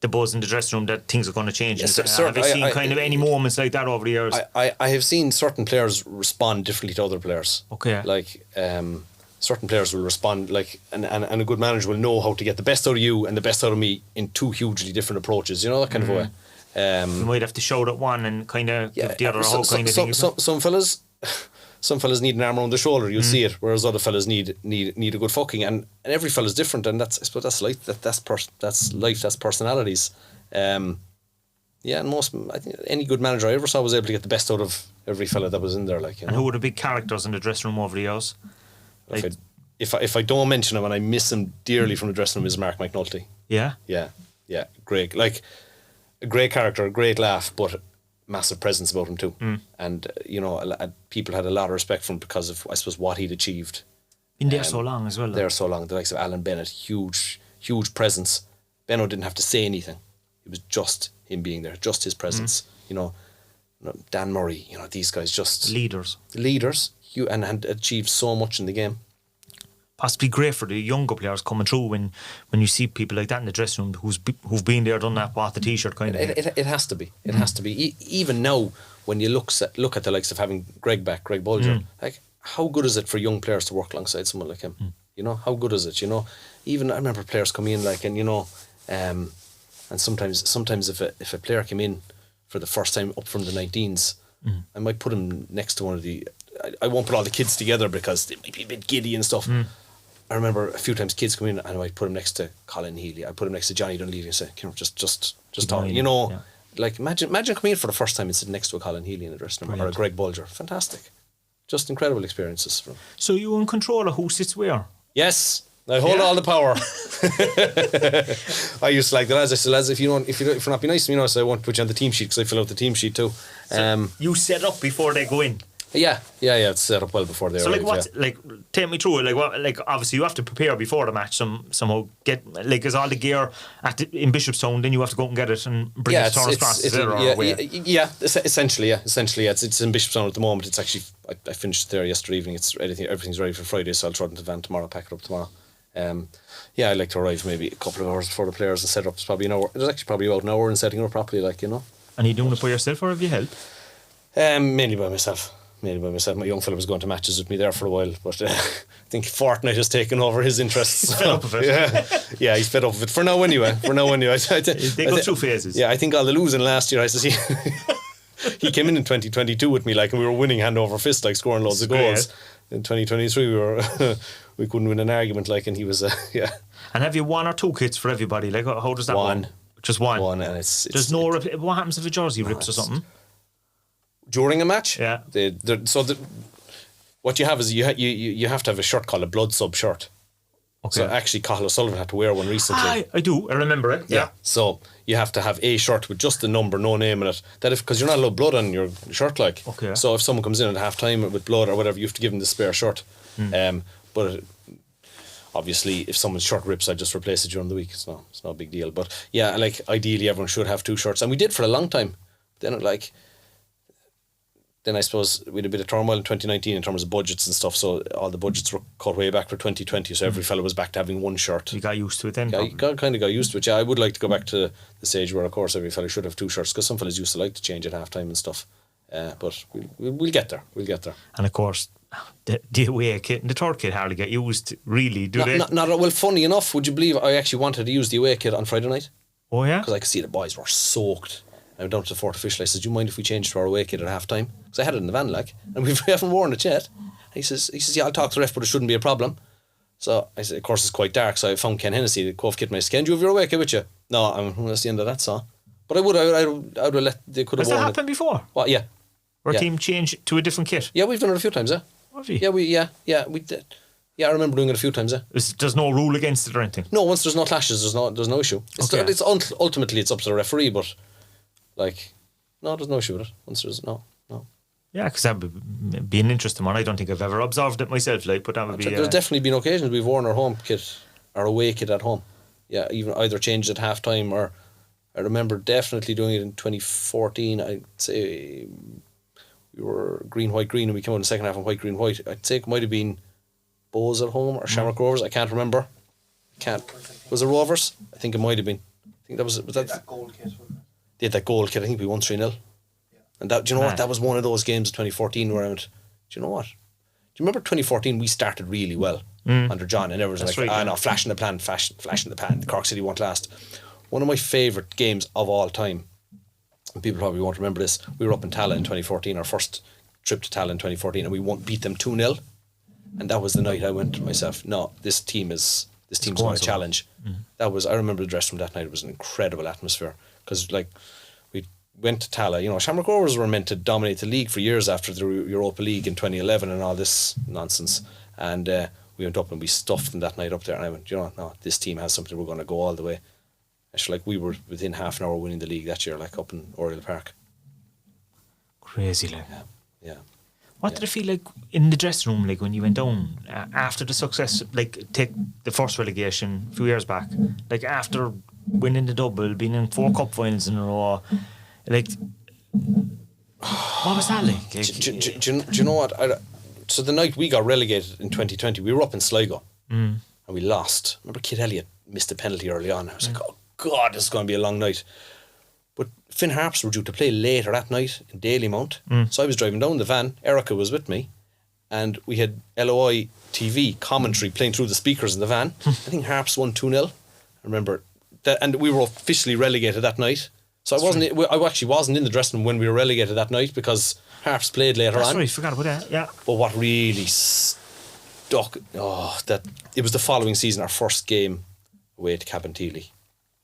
the buzz in the dressing room that things are going to change? Yes, have you seen kind of any moments like that over the years? I have seen certain players respond differently to other players. Okay. Like, certain players will respond, like, and a good manager will know how to get the best out of you and the best out of me in 2 hugely different approaches, you know, that kind of way. You might have to shout at one and kind of give the other a whole kind of thing. Some fellas need an arm around the shoulder. You'll see it, whereas other fellas need a good fucking. And every fella's different, and I suppose that's life. That's life. That's personalities. And I think any good manager I ever saw was able to get the best out of every fella that was in there. Like, you know? And who were the big characters in the dressing room over the years? Like, if I don't mention him and I miss him dearly from the dressing room, is Mark McNulty. Yeah. Great. Like, a great character, a great laugh, but massive presence about him too. And you know, people had a lot of respect for him because of, I suppose, what he'd achieved Been there so long as well. There so long. The likes of Alan Bennett, huge presence. Benno didn't have to say anything. It was just him being there, just his presence. You know, Dan Murray, you know, these guys just... Leaders, and achieved so much in the game. Possibly great for the younger players coming through when you see people like that in the dressing room who've been there, done that, bought the t-shirt kind of thing. It has to be. It has to be. Even now, when you look at the likes of having Greg Bolger, like, how good is it for young players to work alongside someone like him? You know, how good is it? You know, even I remember players coming in like, and you know, and sometimes if a player came in for the first time up from the 19s, I might put him next to one of the. I won't put all the kids together because they might be a bit giddy and stuff. I remember a few times kids come in and I might put him next to Colin Healy. I put him next to Johnny Dunleavy and say, "Come on, just talk." You know, like imagine coming in for the first time and sitting next to a Colin Healy in the dressing room or a Greg Bolger. Fantastic, just incredible experiences. So you in control of who sits where? Yes. I hold all the power. I used to like the lads. I said, lads, if you're not being nice to me, I won't put you on the team sheet because I fill out the team sheet too. So you set up before they go in. Yeah. It's set up well before they arrive. So take me through it. Like obviously you have to prepare before the match. Somehow get like is all the gear in Bishopstown. Then you have to go out and get it and bring it to Torrance Cross. Essentially, it's in Bishopstown at the moment. It's actually I finished there yesterday evening. Everything's ready for Friday, so I'll throw it in the van tomorrow. Pack it up tomorrow. I like to arrive maybe a couple of hours before the players and set up. It's probably an hour. There's actually probably about an hour in setting up properly, like, you know. And are you doing it by yourself or have you help? Mainly by myself. My young fella was going to matches with me there for a while, but I think Fortnite has taken over his interests. He's fed up of it. Yeah, he's fed up of it for now anyway. They go through phases. Yeah, I think all the losing last year, I said, he came in 2022 with me, like, and we were winning hand over fist, like scoring loads of goals. In 2023, we couldn't win an argument, like, and he was And have you one or two kits for everybody? Like, how does that work? Just one. One, and there's no. What happens if a jersey rips or something? During a match? Yeah. What you have is you have to have a shirt called a blood sub shirt. Okay. So actually, Cathal O'Sullivan had to wear one recently. I do. I remember it. Yeah. So you have to have a shirt with just the number, no name in it. Because you're not allowed blood on your shirt, like. Okay. So if someone comes in at half time with blood or whatever, you have to give them the spare shirt. But obviously, if someone's shirt rips, I just replace it during the week. It's no big deal. But yeah, like ideally, everyone should have two shirts, and we did for a long time. Then I suppose we had a bit of turmoil in 2019 in terms of budgets and stuff, so all the budgets were cut way back for 2020, so every fellow was back to having one shirt. You got used to it then? Yeah, you kind of got used to it. Yeah, I would like to go back to the stage where, of course, every fellow should have two shirts, because some fellas used to like to change at half time and stuff. But we'll get there. And of course, the away kit and the third kit hardly get used, really, do they? Well, funny enough, would you believe I actually wanted to use the away kit on Friday night? Oh, yeah? Because I could see the boys were soaked. I went down to the Fort Official. I said, "Do you mind if we change to our away kit at half time?" Because I had it in the van, like, and we haven't worn it yet. He says, "Yeah, I'll talk to the ref, but it shouldn't be a problem." So I said, "Of course, it's quite dark." So I found Ken Hennessy, the Cobh kitman. I said, "Ken, do you have your away kit with you?" "No, that's the end of that, so." But I would have let, they could have worn it. Has that happened before? Well, yeah. Or a team change to a different kit? Yeah, we've done it a few times, yeah. Have you? Yeah, we did. Yeah, I remember doing it a few times, yeah. There's no rule against it or anything? No, once there's no clashes, there's no issue. Ultimately, it's up to the referee, but, like, no, there's no issue with it. Once there's no. Yeah, because that would be an interesting one. I don't think I've ever observed it myself, like, but that would be... There's definitely been occasions we've worn our home kit, our away kit at home. Yeah, even either changed at half time, or I remember definitely doing it in 2014. I'd say we were green, white, green, and we came out in the second half in white, green, white. I'd say it might have been Bows at home or Shamrock Rovers. I can't remember. Was it Rovers? I think it might have been. I think was that gold kit, wasn't it? They had that gold kit. I think we won 3-0. Yeah. And that, do you know what? That was one of those games of 2014 where I went, do you know what? Do you remember 2014? We started really well under John, and everyone was no, flashing the pan. Cork City won't last. One of my favourite games of all time, and people probably won't remember this, we were up in Tala in 2014, our first trip to Tala in 2014, and we beat them 2-0. And that was the night I went to myself, no, this team's going to challenge. I remember the dress from that night. It was an incredible atmosphere, because like we went to Tala, you know, Shamrock Rovers were meant to dominate the league for years after the Europa League in 2011 and all this nonsense, and we went up and we stuffed them that night up there, and I went, you know, no, this team has something, we're going to go all the way. Actually, like, we were within half an hour winning the league that year, like up in Oriel Park. Crazy, like. Yeah. What did it feel like in the dressing room, like when you went down after the success, like take the first relegation a few years back, like after winning the double, being in 4 cup finals in a row, like what was that like? Do you know what? So the night we got relegated in 2020, we were up in Sligo and we lost. Remember, Kid Elliott missed a penalty early on. I was like, oh God, this is going to be a long night. But Finn Harps were due to play later that night in Dalymount. So I was driving down the van. Erica was with me. And we had LOI TV commentary playing through the speakers in the van. I think Harps won 2-0. I remember that. And we were officially relegated that night. So I actually wasn't in the dressing room when we were relegated that night because Harps played later on. That's right, forgot about that, yeah. But what really stuck, that it was the following season, our first game away to Cabinteely.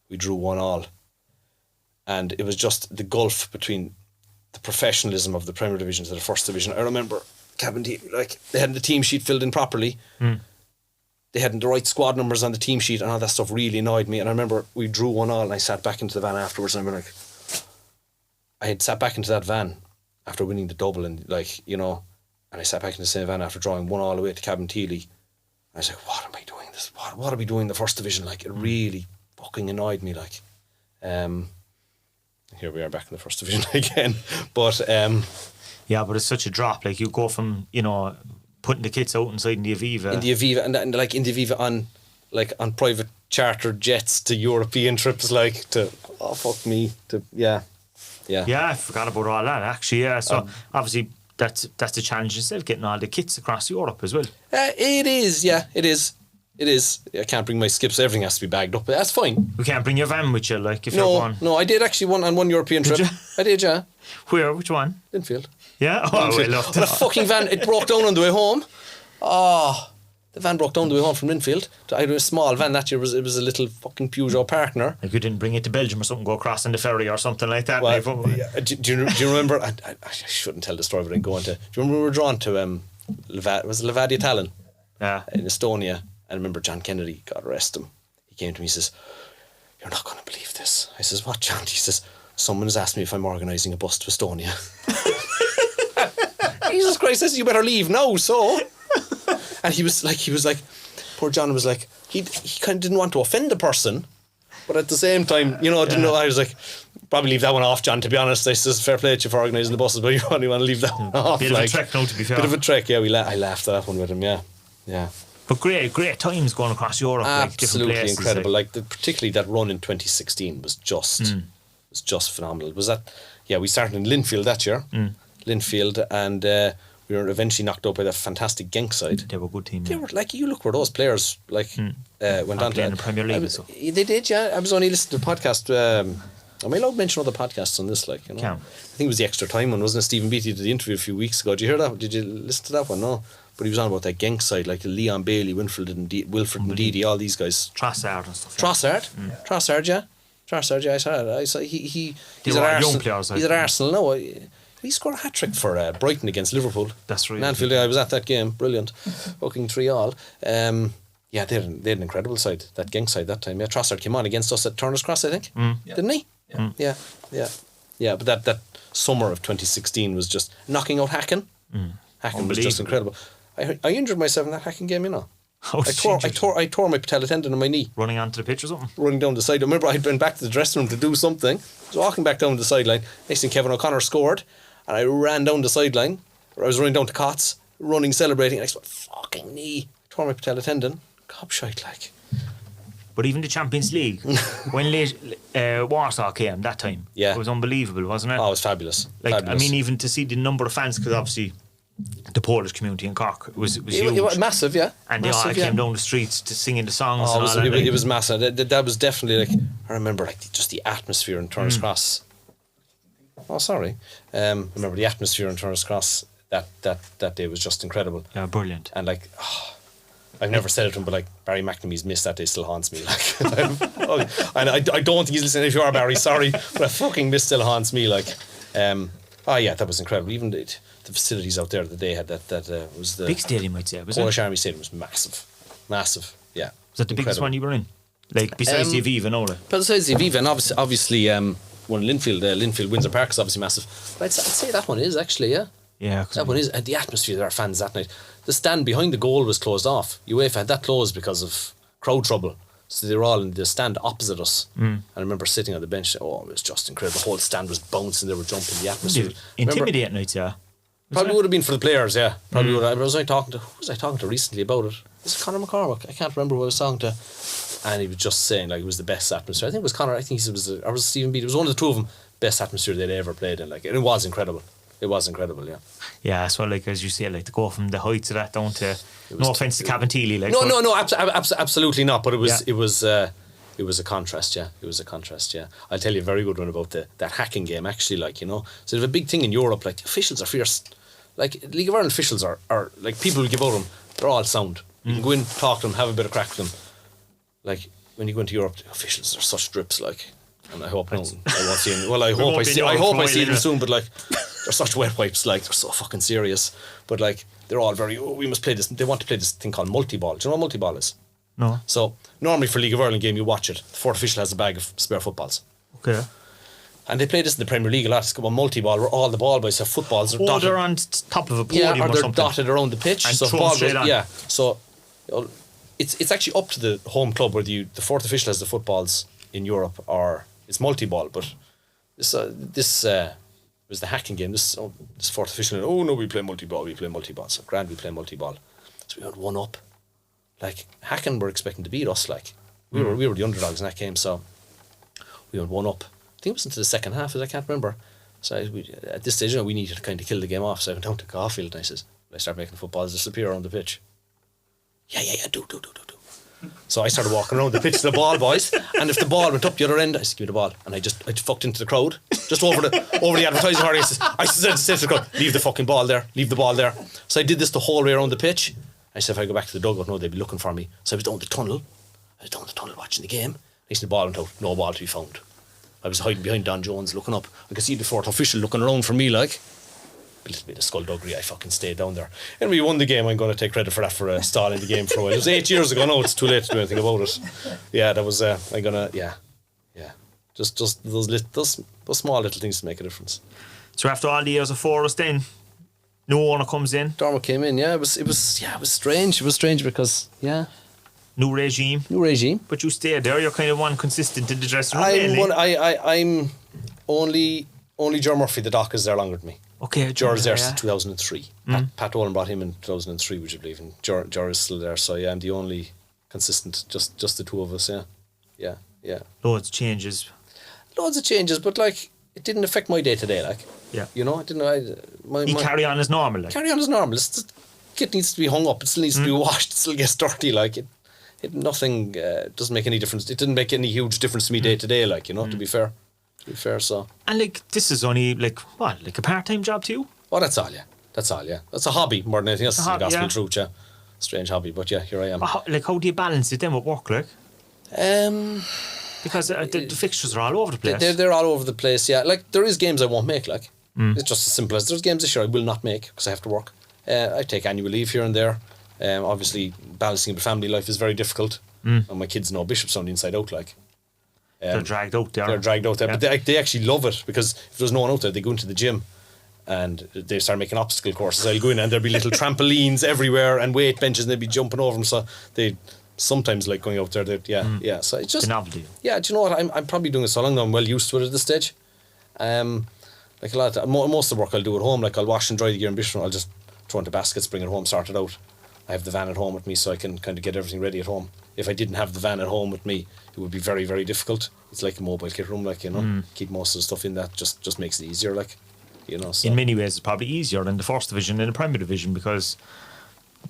We drew 1-1. And it was just the gulf between the professionalism of the Premier Division to the First Division. I remember Cabinteely, like, they hadn't the team sheet filled in properly. They hadn't the right squad numbers on the team sheet, and all that stuff really annoyed me. And I remember we drew 1-1 and I sat back into the van afterwards and I remember, like, I had sat back into that van after winning the double and, like, you know, and I sat back in the same van after drawing 1-1 away to Cabinteely. I was like, what am I doing this? What are we doing in the First Division? Like, it really fucking annoyed me, like. Here we are back in the First Division again. But yeah, but it's such a drop. Like, you go from, you know, putting the kits out inside in the Aviva. And like in the Aviva on private chartered jets to European trips, like, to, oh fuck me, to, yeah. Yeah, I forgot about all that actually, yeah. So obviously that's the challenge itself, getting all the kits across Europe as well. It is, yeah, it is. It is. I can't bring my skips, everything has to be bagged up, but that's fine. We can't bring your van with you, like, if you're going. No, I did actually on one European trip. I did, yeah. Where? Which one? Linfield. Yeah? Oh, I love that. A fucking van, it broke down on the way home. The van broke down the way home from Linfield. I had a small van that year, it was a little fucking Peugeot partner. Like, you didn't bring it to Belgium or something, go across in the ferry or something like that. Well, do you remember, I shouldn't tell the story, but I'm going to, do you remember we were drawn to, was it Levadia Tallinn? Yeah. In Estonia. I remember John Kennedy, God rest him. He came to me, he says, "You're not going to believe this." I says, "What, John?" He says, "Someone has asked me if I'm organising a bus to Estonia." Jesus Christ, says, "You better leave now, so." And he was like, poor John was like, he kind of didn't want to offend the person, but at the same time, you know, didn't know. I was like, probably leave that one off, John, to be honest. I says, fair play to you for organising the buses, but you probably want to leave that one off. Bit of a trek now, to be fair. Bit of a trek, yeah. I laughed at that one with him, yeah. But great times going across Europe. Absolutely like, incredible. Like, particularly that run in 2016 was just phenomenal. Was that? Yeah, we started in Linfield that year. Linfield, and we were eventually knocked out by that fantastic Genk side. They were a good team. They were, like, you look where those players went on to in the Premier League. They did, yeah. I was only listening to the podcast. Am I allowed to mention other podcasts on this? Like, you know, I think it was the Extra Time one, wasn't it? Stephen Beattie did the interview a few weeks ago. Did you hear that? Did you listen to that one? No. But he was on about that Genk side, like the Leon Bailey, Wilfred Ndidi, all these guys. Trossard and stuff. Trossard, yeah. I saw he's at Arsenal. He's at Arsenal now. He scored a hat-trick for Brighton against Liverpool. That's right. In Anfield, I was at that game. Brilliant. Fucking 3-3. Yeah, they had an incredible side, that Genk side that time. Yeah, Trossard came on against us at Turner's Cross, I think. Didn't he? Yeah. But that summer of 2016 was just knocking out Hacken. Hacken was just incredible. I injured myself in that Hacken game, you know. I tore my patella tendon in my knee. Running onto the pitch or something? Running down the side. I remember I'd been back to the dressing room to do something. I was walking back down the sideline. Next thing, Kevin O'Connor scored, and I ran down the sideline. I was running down to Cots, running, celebrating, and I said, fucking knee. Tore my patella tendon. Gobshite, like. But even the Champions League, when Warsaw came that time, it was unbelievable, wasn't it? Oh, it was fabulous. Like, fabulous. I mean, even to see the number of fans, because obviously the Polish community in Cork was huge. It was massive, yeah. And massive, they all came down the streets to singing the songs. It was massive. That was definitely, like, I remember, like, just the atmosphere in Turner's Cross. Oh, sorry. I remember the atmosphere in Turner's Cross that day was just incredible. Yeah, brilliant. And, like, I've never said it to him, but, like, Barry McNamee's miss that day still haunts me. Like, and I don't think he's listening. If you are, Barry, sorry, but a fucking miss still haunts me. Like, yeah, that was incredible. Even the facilities out there that they had, that was the big stadium, I'd say. Was Polish Army Stadium was massive. Yeah. Was that the biggest one you were in? Like, besides the Aviva and all that? Besides the Aviva, and obviously one in Linfield, Linfield Windsor Park is obviously massive. But I'd say that one is actually, yeah. Yeah, that one is, and the atmosphere there, fans that night. The stand behind the goal was closed off. UEFA had that closed because of crowd trouble. So they were all in the stand opposite us. And I remember sitting on the bench. Oh, it was just incredible. The whole stand was bouncing. They were jumping. The atmosphere. Intimidating nights, yeah. Probably would have been for the players, yeah. Probably would have. I was talking to, who was I talking to recently about it? Was it Conor McCormack? I can't remember who I was talking to. And he was just saying like it was the best atmosphere. I think it was Conor. I think it was, or was Stephen Beat. It was one of the two of them. Best atmosphere they'd ever played in. Like, and it was incredible. It was incredible, yeah. Yeah, so like as you say, like to go from the heights of that down to, no offence to Cabinteely, like. No, absolutely not. But it was a contrast, yeah. It was a contrast, yeah. I'll tell you a very good one about that hacking game, actually, like, you know. So they have a big thing in Europe, like, the officials are fierce. Like, League of Ireland officials are like, people who give out them, they're all sound. You can go in, talk to them, have a bit of crack with them. Like, when you go into Europe, the officials are such drips, like, and I hope I won't see any. Well, I hope I see them soon, but, like, they're such wet wipes, like, they're so fucking serious. But, like, they're all very, we must play this. They want to play this thing called multi-ball. Do you know what multi-ball is? No. So normally for League of Ireland game you watch it, the fourth official has a bag of spare footballs. Okay. And they play this in the Premier League a lot. It's called multi-ball, where all the ball boys have footballs. They're on top of a podium or or they're something. dotted around the pitch. And so thrown straight on. Yeah. So it's actually up to the home club whether the fourth official has the footballs in Europe or it's multi-ball. But this was the hacking game. This fourth official. Oh no, we play multi-ball. So grand, we play multi-ball. So we had one up. Like, Hacken were expecting to beat us, like. We were the underdogs in that game, so we went one up. I think it was into the second half, I can't remember. So at this stage, we needed to kind of kill the game off, so I went down to Caulfield and I says, I start making footballs disappear on the pitch. Yeah, do. So I started walking around the pitch to the ball boys, and if the ball went up the other end, I said, give me the ball. And I fucked into the crowd, just over the advertising party. I said to the crowd, leave the fucking ball there, leave the ball there. So I did this the whole way around the pitch. I said if I go back to the dugout, no, they'd be looking for me. So I was down the tunnel. Watching the game. I said the ball went out, no ball to be found. I was hiding behind Don Jones looking up. I could see the fourth official looking around for me like. A little bit of skullduggery, I fucking stayed down there. And we won the game. I'm going to take credit for that, for stalling the game for a while. It was 8 years ago now, it's too late to do anything about it. Yeah, that was, I'm going to, yeah. Just those small little things to make a difference. So after all the years of Forest then, no owner comes in. Dormer came in, yeah. It was strange. It was strange because, yeah. New regime. But you stayed there. You're kind of one consistent in the dressing room. I'm only Joe Murphy, the doc, is there longer than me. Okay, George there since 2003. Pat Dolan brought him in 2003, would you believe? And George is still there. So yeah, I'm the only consistent. Just the two of us. Yeah. Loads of changes, but like it didn't affect my day to day. Like, yeah, you know, it didn't. You carry on as normal. Like. Carry on as normal. It needs to be hung up. It still needs to be washed. It still gets dirty. Like it nothing doesn't make any difference. It didn't make any huge difference to me day to day. Like, you know, to be fair. So. And like this is only like a part-time job to you? Oh, that's all. Yeah. That's a hobby more than anything else. It's the gospel truth. Yeah. Strange hobby, but yeah, here I am. How do you balance it then with work, like? Because the fixtures are all over the place. They're all over the place, yeah. Like, there is games I won't make, like. It's just as simple as there's games this year I will not make because I have to work. I take annual leave here and there. Obviously, balancing the family life is very difficult. And my kids know Bishop's on the inside out, like. They're dragged out there. Yeah. But they actually love it because if there's no one out there, they go into the gym and they start making obstacle courses. I'll go in and there'll be little trampolines everywhere and weight benches and they'll be jumping over them. So they sometimes like going out there. Yeah. So it's just the novelty. Yeah, do you know what? I'm probably doing it so long now. I'm well used to it at this stage. Like a lot of most of the work I'll do at home. Like I'll wash and dry the gear in Bishop. I'll just throw into baskets, bring it home, sort it out. I have the van at home with me, so I can kind of get everything ready at home. If I didn't have the van at home with me, it would be very, very difficult. It's like a mobile kit room, like, you know, keep most of the stuff in that just makes it easier, like, you know. So. In many ways, it's probably easier than the first division and the Premier Division because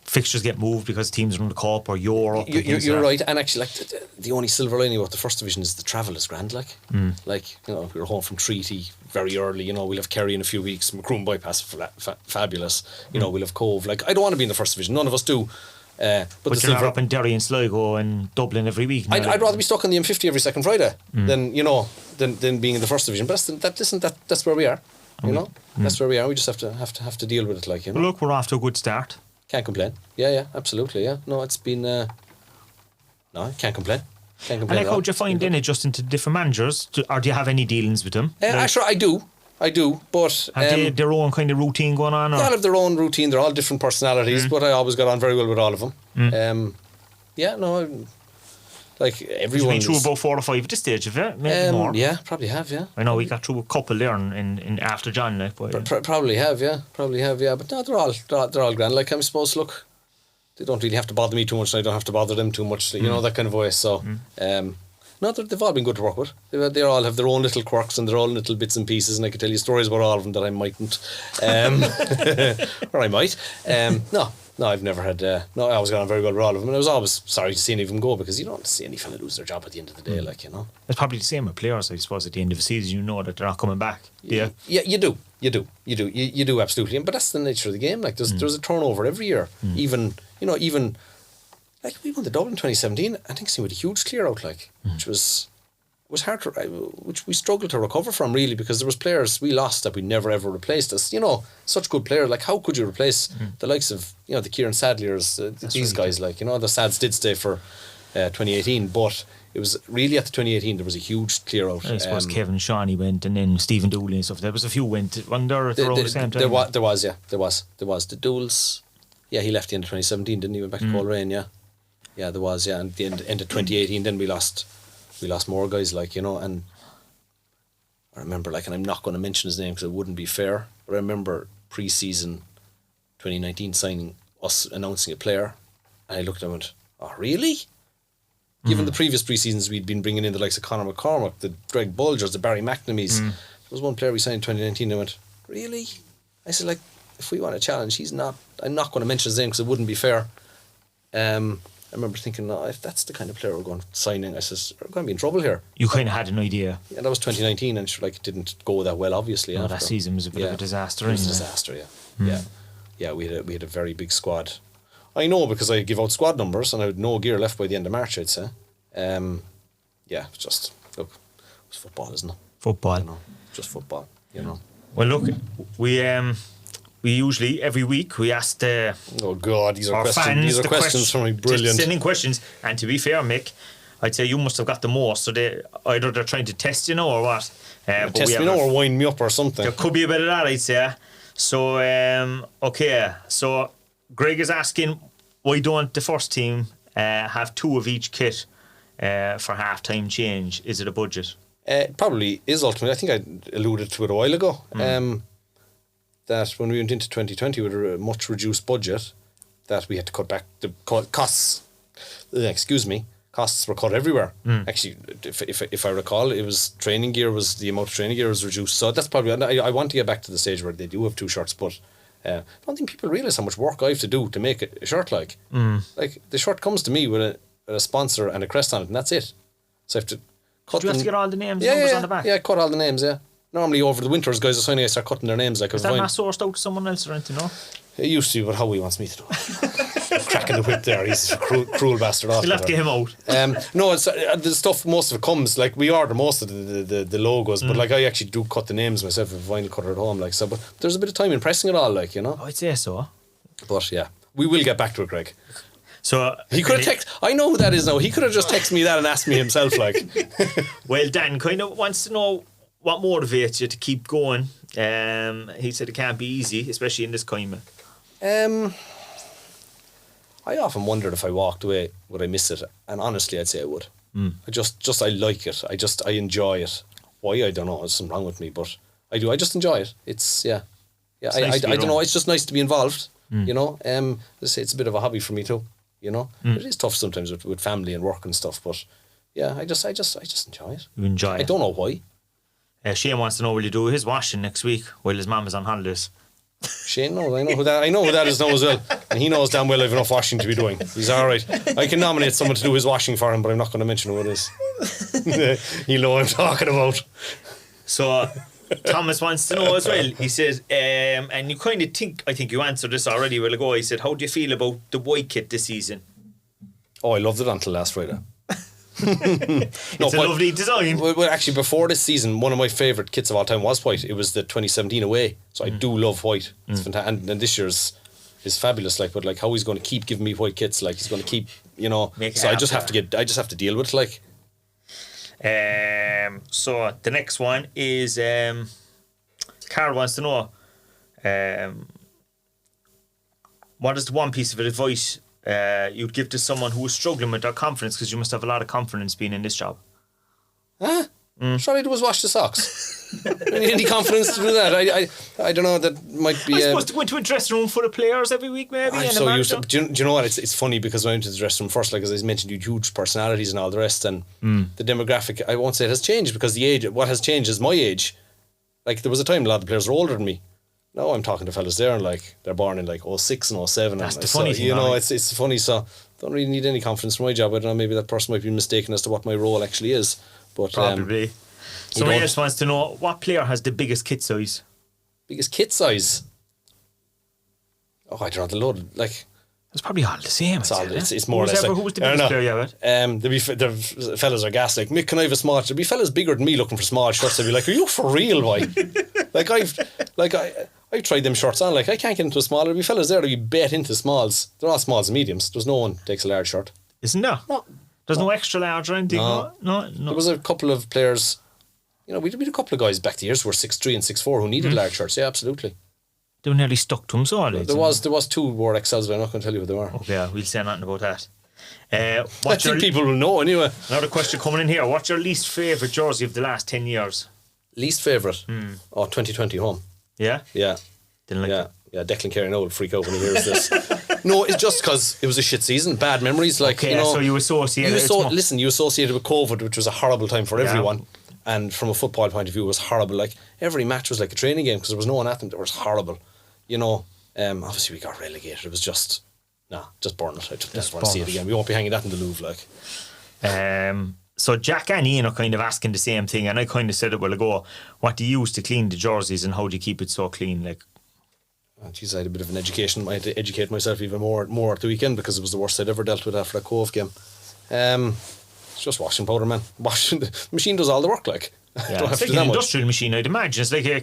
fixtures get moved because teams are in the Cobh or Europe. You're right, and actually, like the only silver lining about the first division is the travel is grand, like, like, you know, we're home from Treaty very early. You know, we'll have Kerry in a few weeks. Macroom bypass fabulous. You know, we'll have Cobh. Like, I don't want to be in the first division. None of us do. But you're not up in Derry and Sligo and Dublin every week. I'd rather be stuck on the M50 every second Friday than, you know, than being in the first division. But that's where we are. You know, that's where we are. We just have to deal with it, like, you know. Well, look, we're off to a good start. Can't complain. Yeah, absolutely. Yeah, no, it's been. No, I can't complain. And like, how do you find in adjusting to different managers, or do you have any dealings with them? Sure, I do. I do, but have they their own kind of routine going on? Or? They all have their own routine. They're all different personalities, but I always got on very well with all of them. Like everyone. You've been through about 4 or 5 at this stage of it, maybe more. Yeah, probably have. Yeah, I know we got through a couple there in after John, like. But, probably have. But no, they're all grand. Like I'm supposed to look. They don't really have to bother me too much, and I don't have to bother them too much. You know, that kind of way. So, no, they've all been good to work with. They all have their own little quirks and their own little bits and pieces, and I could tell you stories about all of them that I mightn't, or I might. No, I've never had. I always got on very well with all of them, and I was always sorry to see any of them go, because you don't see any fella lose their job at the end of the day, like, you know. It's probably the same with players, I suppose. At the end of the season, you know that they're not coming back. Yeah, you do absolutely. But that's the nature of the game. Like there's a turnover every year. Even like we won the Dublin 2017. I think we had a huge clear out, like, which was hard to, which we struggled to recover from, really, because there was players we lost that we never ever replaced us. You know, such good players. Like, how could you replace the likes of, you know, the Kieran Sadlers, these guys? Like, you know, the Sads did stay for 2018, but it was really at the 2018 there was a huge clear out. I suppose Kevin Shawnee went, and then Stephen Dooley and stuff. There was a few went under at the same time. There was the Dools. Yeah, he left the end of 2017, didn't he? Went back to Coleraine. Yeah, there was. Yeah, and the end of 2018, then we lost more guys, like, you know. And I remember, like, and I'm not going to mention his name because it wouldn't be fair, but I remember pre-season 2019 signing us, announcing a player, and I looked at him and went, oh really? Given the previous pre-seasons we'd been bringing in the likes of Conor McCormack, the Greg Bulgers, the Barry McNamees, there was one player we signed in 2019 and I went, really? I said, like, if we want a challenge, I'm not going to mention his name because it wouldn't be fair. I remember thinking, no, if that's the kind of player we're going signing, I says, we're going to be in trouble here. You kind of had an idea. Yeah, that was 2019, and sure, like, it didn't go that well, obviously. No, that season was a bit of a disaster. It was a disaster, yeah. We had a very big squad. I know, because I give out squad numbers, and I had no gear left by the end of March, I'd say. It's just, look, it's football, isn't it? Football. You know, just football, you know. Well, look, we usually, every week, we ask oh God, these are questions. Fans, these are questions from me. Brilliant. Sending questions, and to be fair, Mick, I'd say you must have got the most. So either they're trying to test you, or what? Test me, or wind me up, or something. There could be a bit of that, I'd say. So, okay. So Greg is asking, why don't the first team have 2 of each kit for half-time change? Is it a budget? It probably is, ultimately. I think I alluded to it a while ago. That when we went into 2020 with a much reduced budget, that we had to cut back the costs. Costs were cut everywhere. Actually, if I recall, it was the amount of training gear was reduced. So that's probably. I want to get back to the stage where they do have 2 shirts, but I don't think people realise how much work I have to do to make a shirt. Like the shirt comes to me with a sponsor and a crest on it, and that's it. So I have to cut. Do you have to get all the names, numbers on the back? Yeah, cut all the names. Yeah. Normally over the winters, guys are signing, I start cutting their names like is that not sourced out to someone else or anything, no? It used to, but Howie wants me to do it. Cracking the whip there, he's a cruel bastard. You'll have to get him out. No, it's the stuff, most of it comes, like, we order most of the logos, but like I actually do cut the names myself with a vinyl cutter at home, like, so, but there's a bit of time in pressing it all, like, you know. Oh, I'd say so. But yeah, we will get back to it, Greg. So he could have I know who that is now. He could have just texted me that and asked me himself, like. Well, Dan kind of wants to know what motivates you to keep going. He said it can't be easy, especially in this climate. I often wondered if I walked away, would I miss it? And honestly, I'd say I would. I like it. I enjoy it. Why, I don't know. There's something wrong with me, but I do. I just enjoy it. It's I don't know. It's just nice to be involved. You know. Let's say it's a bit of a hobby for me too. You know, it is tough sometimes with family and work and stuff, but yeah, I just enjoy it. You enjoy it. I don't know why. Shane wants to know, will you do his washing next week while his mum is on holidays? Shane knows. I know who that is now as well, and he knows damn well I've enough washing to be doing. He's all right. I can nominate someone to do his washing for him, but I'm not going to mention who it is. He'll know what I'm talking about. So Thomas wants to know as well. He says, and you kind of I think you answered this already a while ago. He said, how do you feel about the white kit this season? Oh, I loved it until last Friday. It's a lovely design. Well, actually, before this season, one of my favourite kits of all time was white. It was the 2017 away, so I do love white. It's fantastic, and this year's is fabulous. Like, but like, how he's going to keep giving me white kits? Like, he's going to keep, you know. So I just have to deal with it. Like, so the next one is Carl wants to know, what is the one piece of advice you'd give to someone who is struggling with their confidence, because you must have a lot of confidence being in this job? Huh? Surely it was wash the socks. Any confidence to do that? I don't know. That might be. I suppose to go into a dressing room full of players every week, maybe. I'm so used to. Do you know what? It's funny because when I went to the dressing room first, like as I mentioned, you huge personalities and all the rest, and the demographic. I won't say it has changed because the age. What has changed is my age. Like there was a time a lot of the players were older than me. Now I'm talking to fellas there and like they're born in like 06 and 07. That's and the funny thing. You know, it's funny. So don't really need any confidence for my job. I don't know. Maybe that person might be mistaken as to what my role actually is. But probably. Somebody else wants to know, what player has the biggest kit size? Biggest kit size? Oh, I don't know. The load, like... It's probably all the same. It's more or less who was the biggest player you had? The fellas are gas like, Mick, can I have a small... There'll be fellas bigger than me looking for small shirts. They'll be like, are you for real, boy? I've tried them shirts on. Like, I can't get into a small. There'll be fellas there that you bet into smalls. They're all smalls and mediums. There's no one takes a large shirt. Isn't there? No. There's no extra large or anything? No. There was a couple of players... You know, we had a couple of guys back the years who were 6'3" and 6'4" who needed large shirts. Yeah, absolutely. They were nearly stuck to them, so there was two who wore XLs, but I'm not going to tell you who they were. Okay, we'll say nothing about that. I think people will know anyway. Another question coming in here. What's your least favourite jersey of the last 10 years? Least favourite? 2020 home. Yeah? Yeah. Didn't like it? Yeah, Declan Carey will freak out when he hears this. No, it's just because it was a shit season, bad memories. Like, okay, you know, so you associate it. You associated with COVID, which was a horrible time for everyone. And from a football point of view, it was horrible. Like, every match was like a training game because there was no one at them. It was horrible. You know, obviously we got relegated. It was just burn it. I just want to see it again. We won't be hanging that in the Louvre, like. So Jack and Ian are kind of asking the same thing, and I kind of said it a while ago. What do you use to clean the jerseys, and how do you keep it so clean? Like, geez, I had a bit of an education. I had to educate myself even more at the weekend because it was the worst I'd ever dealt with after that Cobh game. It's just washing powder, man. The machine does all the work, like. Yeah, don't have to do an industrial machine, I'd imagine. It's like a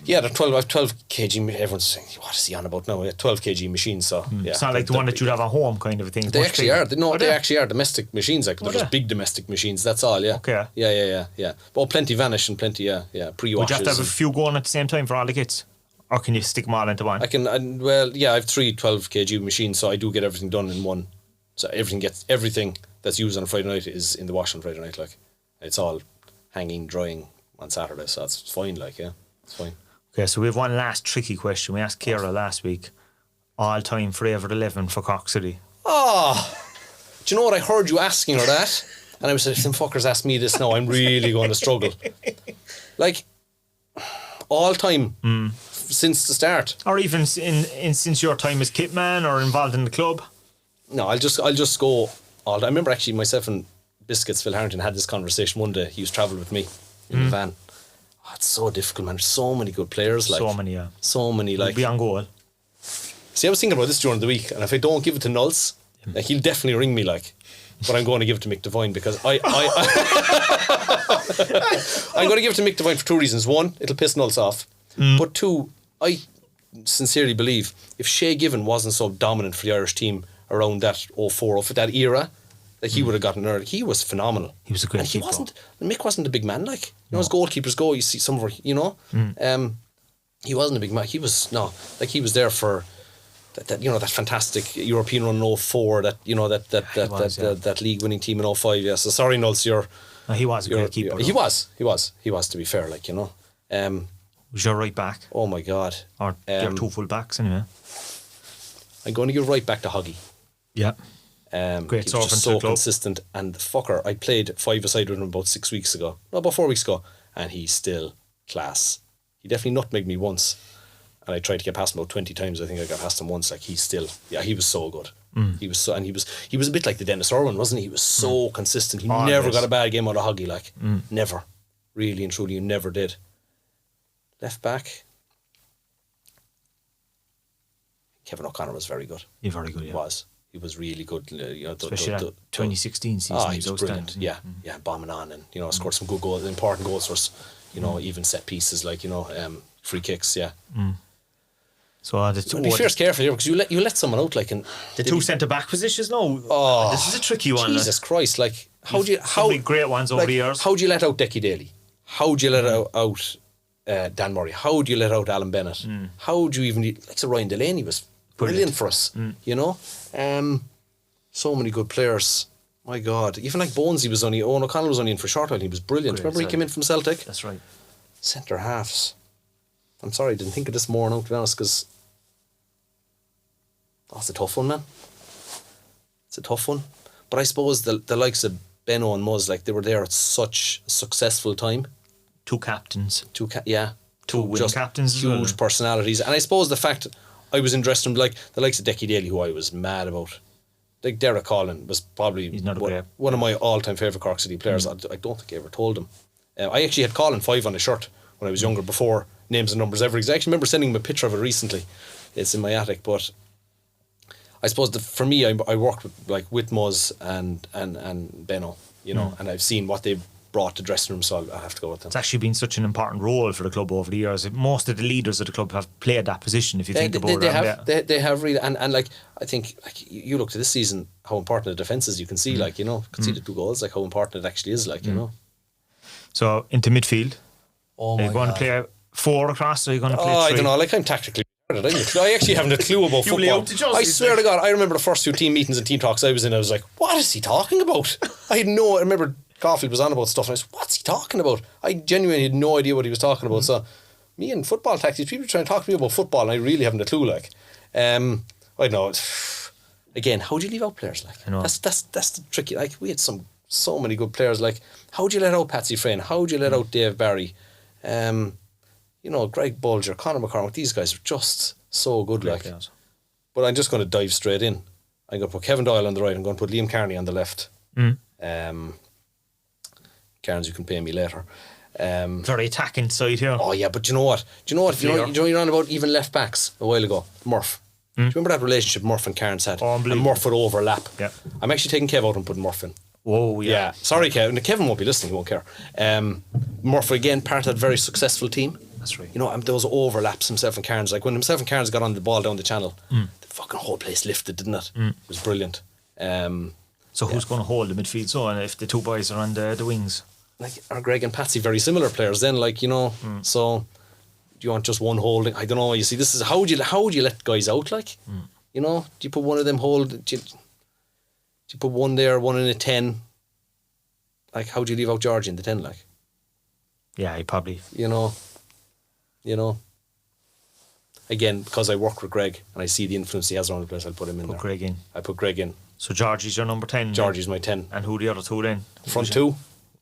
yeah, they're 12 kg. Everyone's saying, what is he on about now? 12 kg machine, so yeah. It's not like the one that you'd have at home kind of a thing. They actually are. They actually are domestic machines, like they're just big domestic machines, that's all, yeah. Okay. Yeah. Well, plenty vanish and plenty, pre-washes. Would you have to have a few going at the same time for all the kits? Or can you stick them all into one? I can, I have 3 12 kg machines, so I do get everything done in one. So everything that's used on a Friday night is in the wash on Friday night, like. It's all hanging, drying on Saturday, so it's fine, like, yeah, it's fine. Okay, so we have one last tricky question. We asked Ciara last week, all-time favourite 11 for Cork City. Oh, do you know what, I heard you asking her that, and I was like, if some fuckers ask me this now, I'm really going to struggle. Like, all-time, since the start. Or even since your time as kitman or involved in the club. No, I'll just go I remember actually myself and Biscuits, Phil Harrington, had this conversation one day. He was travelling with me in the van. Oh, it's so difficult, man. There's so many good players, like. So many, like. Be on goal. See, I was thinking about this during the week, and if I don't give it to Nulls, like, he'll definitely ring me, like. But I'm going to give it to Mick Devine because I'm going to give it to Mick Devine for 2 reasons. One, it'll piss Nulls off. But 2, I sincerely believe if Shea Given wasn't so dominant for the Irish team around that 04, that era, that he would have gotten early. He was phenomenal. He was a great keeper. Mick wasn't a big man, like. You know, as goalkeepers go, you see some of our, you know. He wasn't a big man. He was there for that fantastic European run in 04, that league winning team in 05. Yeah. So sorry, Nulls, he was a great keeper. He was, to be fair, like, you know. Was your right back? Oh my God. Or your 2 full backs anyway. I'm going to give right back to Huggy. Yeah. Great servant, just so consistent, and the fucker, I played 5-a-side with him about 4 weeks ago, and he's still class. He definitely nutmegged me once, and I tried to get past him about 20 times. I think I got past him once. Like, he was so good. He was a bit like the Dennis Irwin, wasn't he? He was so consistent. He never got a bad game out of Huggy, like. Never. Really and truly, you never did. Left back, Kevin O'Connor was very good. He's very good, yeah. He was really good. Especially that 2016 season. He was brilliant. Yeah, bombing on, and, you know, scored some good goals, important goals for us. You know, even set pieces, like, you know, free kicks. Yeah. So be fierce careful here, because you let someone out, like, in the 2 centre back positions. No, this is a tricky one. Jesus Christ! Like, how great ones over the years. How do you let out Decky Daly? How do you let out Dan Murray? How do you let out Alan Bennett? How do you even like so Ryan Delaney was brilliant for us, you know. So many good players. My God, even like Bonesy was only. Owen O'Connell was only in for a short while. He was brilliant. Great, remember he came in from Celtic. That's right. Centre halves. I'm sorry, I didn't think of this more now, to be honest, because that's a tough one, man. It's a tough one. But I suppose the likes of Benno and Muzz, like they were there at such a successful time. Two captains. Two winning just captains as well. huge personalities. And I suppose the fact I was interested in, like the likes of Decky Daly, who I was mad about. Like Derek Collin was probably He's not a player. one of my all-time favourite Cork City players. I don't think I ever told him. I actually had Collin 5 on a shirt when I was younger, before names and numbers ever existed. I actually remember sending him a picture of it recently. It's in my attic. But I suppose for me, I worked with Muzz and Benno, you know, and I've seen what they've brought to dressing room, so I have to go with them. It's actually been such an important role for the club over the years. Most of the leaders of the club have played that position, if you think about it. They have really, and like I think like you look to this season, how important the defence is. You can see like, you know, conceded 2 goals, like how important it actually is, like, you know. So into midfield. Oh are my you going God. to play 4 across, or are you going to play 3? I don't know, like I'm tactically I actually haven't a clue about You lay football. out to Josie, I swear to God, I remember the first 2 team meetings and team talks I was in, I was like, what is he talking about? I remember Caulfield was on about stuff and I was, what's he talking about? I genuinely had no idea what he was talking about. So me and football tactics, people trying to talk to me about football and I really haven't a clue, like. I don't know. Again, how do you leave out players, like? I know. That's the tricky, like we had so many good players, like how do you let out Patsy Frayne? How do you let out Dave Barry? You know, Greg Bulger, Conor McCormick, these guys are just so good, like. players. But I'm just going to dive straight in. I'm going to put Kevin Doyle on the right. I'm going to put Liam Kearney on the left. Cairns, you can pay me later. Very attacking side here. Oh yeah, but you know what? You know you're on about even left backs a while ago. Murph. Do you remember that relationship Murph and Cairns had? Oh, and unbelievable. Murph would overlap. Yeah. I'm actually taking Kev out and putting Murph in. Whoa, yeah. Sorry, Kevin. Kevin won't be listening. He won't care. Murph, again, part of that very successful team. That's right. You know, those overlaps, himself and Cairns. Like when himself and Cairns got on the ball down the channel, the fucking whole place lifted, didn't it? It was brilliant. So who's going to hold the midfield? So, and if the 2 boys are on the wings? Like, are Greg and Patsy very similar players then? Like, you know, so do you want just one holding? I don't know. You see, this is how would you let guys out, like? You know, do you put one of them hold? Do you put one there, one in a 10? Like, how do you leave out Georgie in the 10, like? Yeah, he probably. You know. Again, because I work with Greg and I see the influence he has around the place, I'll put him in there. Greg in. I put Greg in. So Georgie's your number 10. Georgie's my 10. And who the other 2 then? Front 2.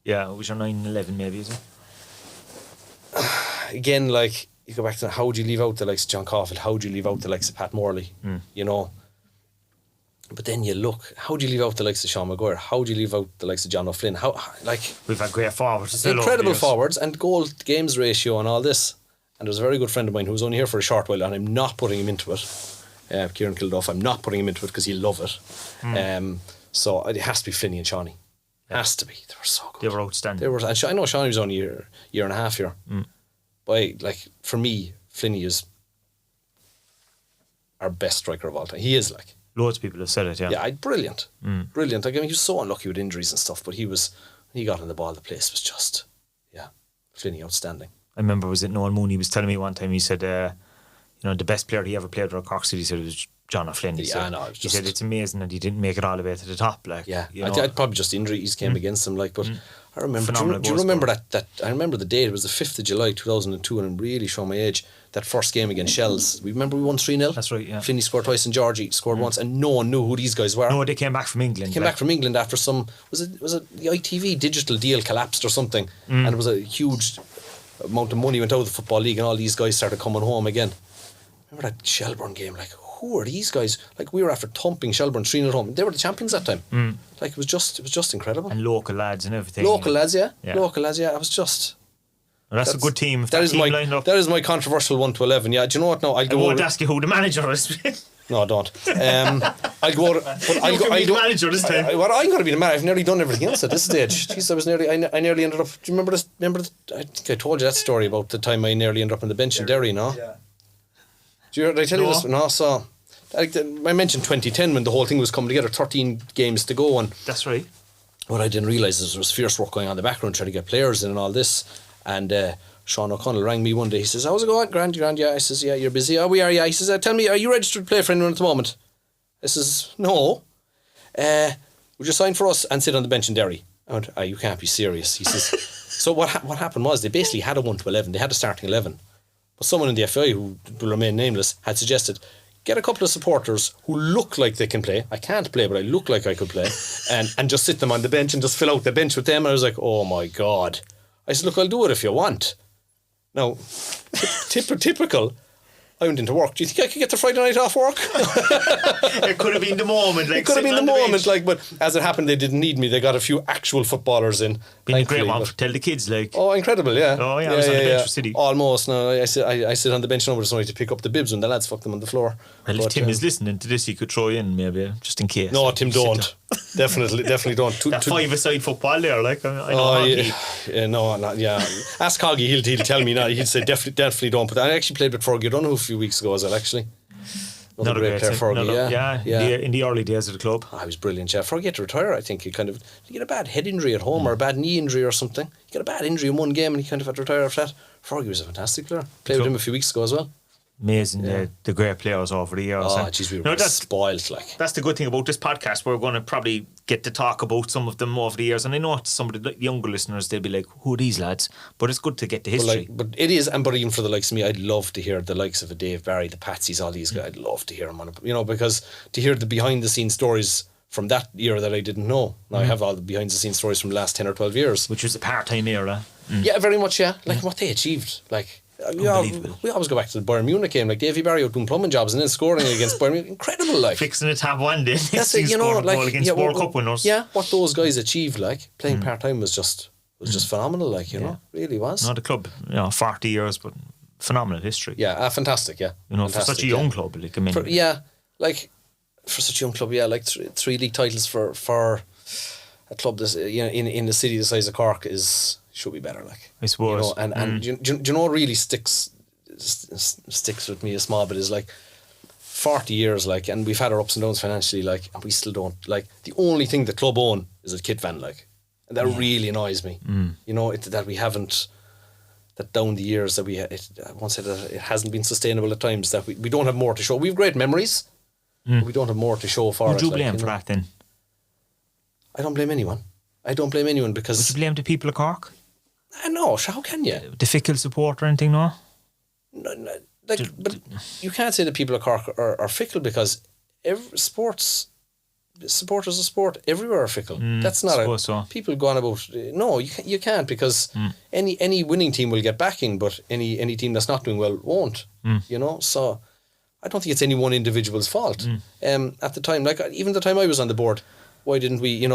Yeah, who's your 9 and 11 maybe, is it? Again, like, you go back to how would you leave out the likes of John Caulfield? How would you leave out the likes of Pat Morley? You know. But then you look, how do you leave out the likes of Sean Maguire? How do you leave out the likes of John O'Flynn? We've had great forwards. Incredible forwards and goal to games ratio and all this. And there's a very good friend of mine who was only here for a short while and I'm not putting him into it. Kieran Kilduff, I'm not putting him into it because he'll love it. So it has to be Flinney and Shawnee. Has to be. They were so good. They were outstanding. And I know Shawnee was only a year and a half here. But for me, Flinney is our best striker of all time. He is, like. Loads of people have said it, yeah. Yeah, brilliant. Brilliant. Like, I mean, he was so unlucky with injuries and stuff, but he got on the ball, the place was just, Flinney outstanding. I remember, was it Noel Mooney was telling me one time, he said, the best player he ever played for Cork City, he said it was John O'Flynn. He said it's amazing that he didn't make it all the way to the top. Like, I'd probably just injuries came against him, like, but I remember. Do you remember that? I remember the date. It was the 5th of July 2002, and I'm really showing my age. That first game against Shells. We won 3-0. That's right. Yeah. Flinney scored twice, and Georgie scored once, and no one knew who these guys were. No, they came back from England. They came back from England after some. Was it the ITV digital deal collapsed or something? And it was a huge amount of money went out of the Football League, and all these guys started coming home again. Remember that Shelbourne game? Like, who are these guys? Like, we were after thumping Shelbourne 3-0 home. They were the champions that time. Like, it was just incredible. And local lads and everything. Local lads, yeah. Local lads, yeah. I was just. Well, that's a good team. If that is team lined up. That is my controversial 1 to 11. Yeah. Do you know what? No, I won't ask you who the manager is. No, don't. I'll go. But I'll go. Be the manager this time. I'm going to be the manager. I've nearly done everything else at this stage. Jeez, I nearly ended up. Do you remember this? I think I told you that story about the time I nearly ended up on the bench in Derry. No. Yeah. Did I tell you this? No. So, I mentioned 2010 when the whole thing was coming together. 13 games to go, and that's right. What I didn't realise is there was fierce work going on in the background, trying to get players in and all this. And Sean O'Connell rang me one day. He says, how's it going? Grand, yeah. I says, yeah, you're busy. Oh, we are, yeah. He says, tell me, are you registered to play for anyone at the moment? I says, no. Would you sign for us and sit on the bench in Derry? I went, you can't be serious. He says, so what happened was they basically had a 1 to 11. They had a starting 11. But someone in the FI, who will remain nameless, had suggested, get a couple of supporters who look like they can play. I can't play, but I look like I could play. and just sit them on the bench and just fill out the bench with them. And I was like, oh my God. I said, look, I'll do it if you want. Now, typical. I went into work. Do you think I could get the Friday night off work? It could have been the moment. Like, it could have been the moment. Like, but as it happened, they didn't need me. They got a few actual footballers in. Been a great one to tell the kids. Like, oh, incredible, yeah. Oh, yeah, I was on the bench for City. Almost. No, I sit on the bench now, but it's only to pick up the bibs when the lads fuck them on the floor. Well, if Tim is listening to this, he could throw in maybe, just in case. No, Tim, don't. Definitely don't. That five-a-side football there, like, I know. Ask Coggy, he'll tell me now. He'd say definitely don't. But I actually played with Fergie O'Donoghue a few weeks ago as well, actually. Another great player, Fergie, in the early days of the club. He was brilliant, yeah. Fergie had to retire, I think. He get a bad head injury at home or a bad knee injury or something. He got a bad injury in one game and he kind of had to retire after that. Fergie was a fantastic player. Played with him a few weeks ago as well. Amazing, the great players over the years. Oh, jeez, we were spoiled. Like, that's the good thing about this podcast. We're going to probably get to talk about some of them over the years, and I know some of the younger listeners, they'll be like, "Who are these lads?" But it's good to get the history. But it is, but even for the likes of me, I'd love to hear the likes of a Dave Barry, the Patsies, all these guys. I'd love to hear them on it, because to hear the behind the scenes stories from that era that I didn't know. Now I have all the behind the scenes stories from the last 10 or 12 years, which was a part-time era. Yeah, very much. Yeah, like what they achieved, like. We always go back to the Bayern Munich game, like Davy Barry out doing plumbing jobs and then scoring against Bayern Munich. Incredible, like fixing a tab one day. That's it, like against World Cup winners. Yeah, what those guys achieved, like playing part time was just phenomenal, like really was. Not a club, 40 years, but phenomenal history. Yeah, fantastic. Yeah, for such a young club, like for such a young club, like three league titles for a club this in the city the size of Cork should be better, like I suppose. And do you know what really sticks with me a small bit is like 40 years, like, and we've had our ups and downs financially, like, and we still don't, like, the only thing the club own is a kitman, like, and that really annoys me. That we haven't, that down the years that we I won't say that it hasn't been sustainable at times, that we don't have more to show. We have great memories, but we don't have more to show for it. Would you blame for that then? I don't blame anyone. Because would you blame the people of Cork? No, how can you? The fickle support or anything, no? No, but you can't say that people of Cork are fickle, because supporters of sport everywhere are fickle. That's not people go on about. No, you can't, because any winning team will get backing, but any team that's not doing well won't. So I don't think it's any one individual's fault. At the time, like even the time I was on the board, why didn't we,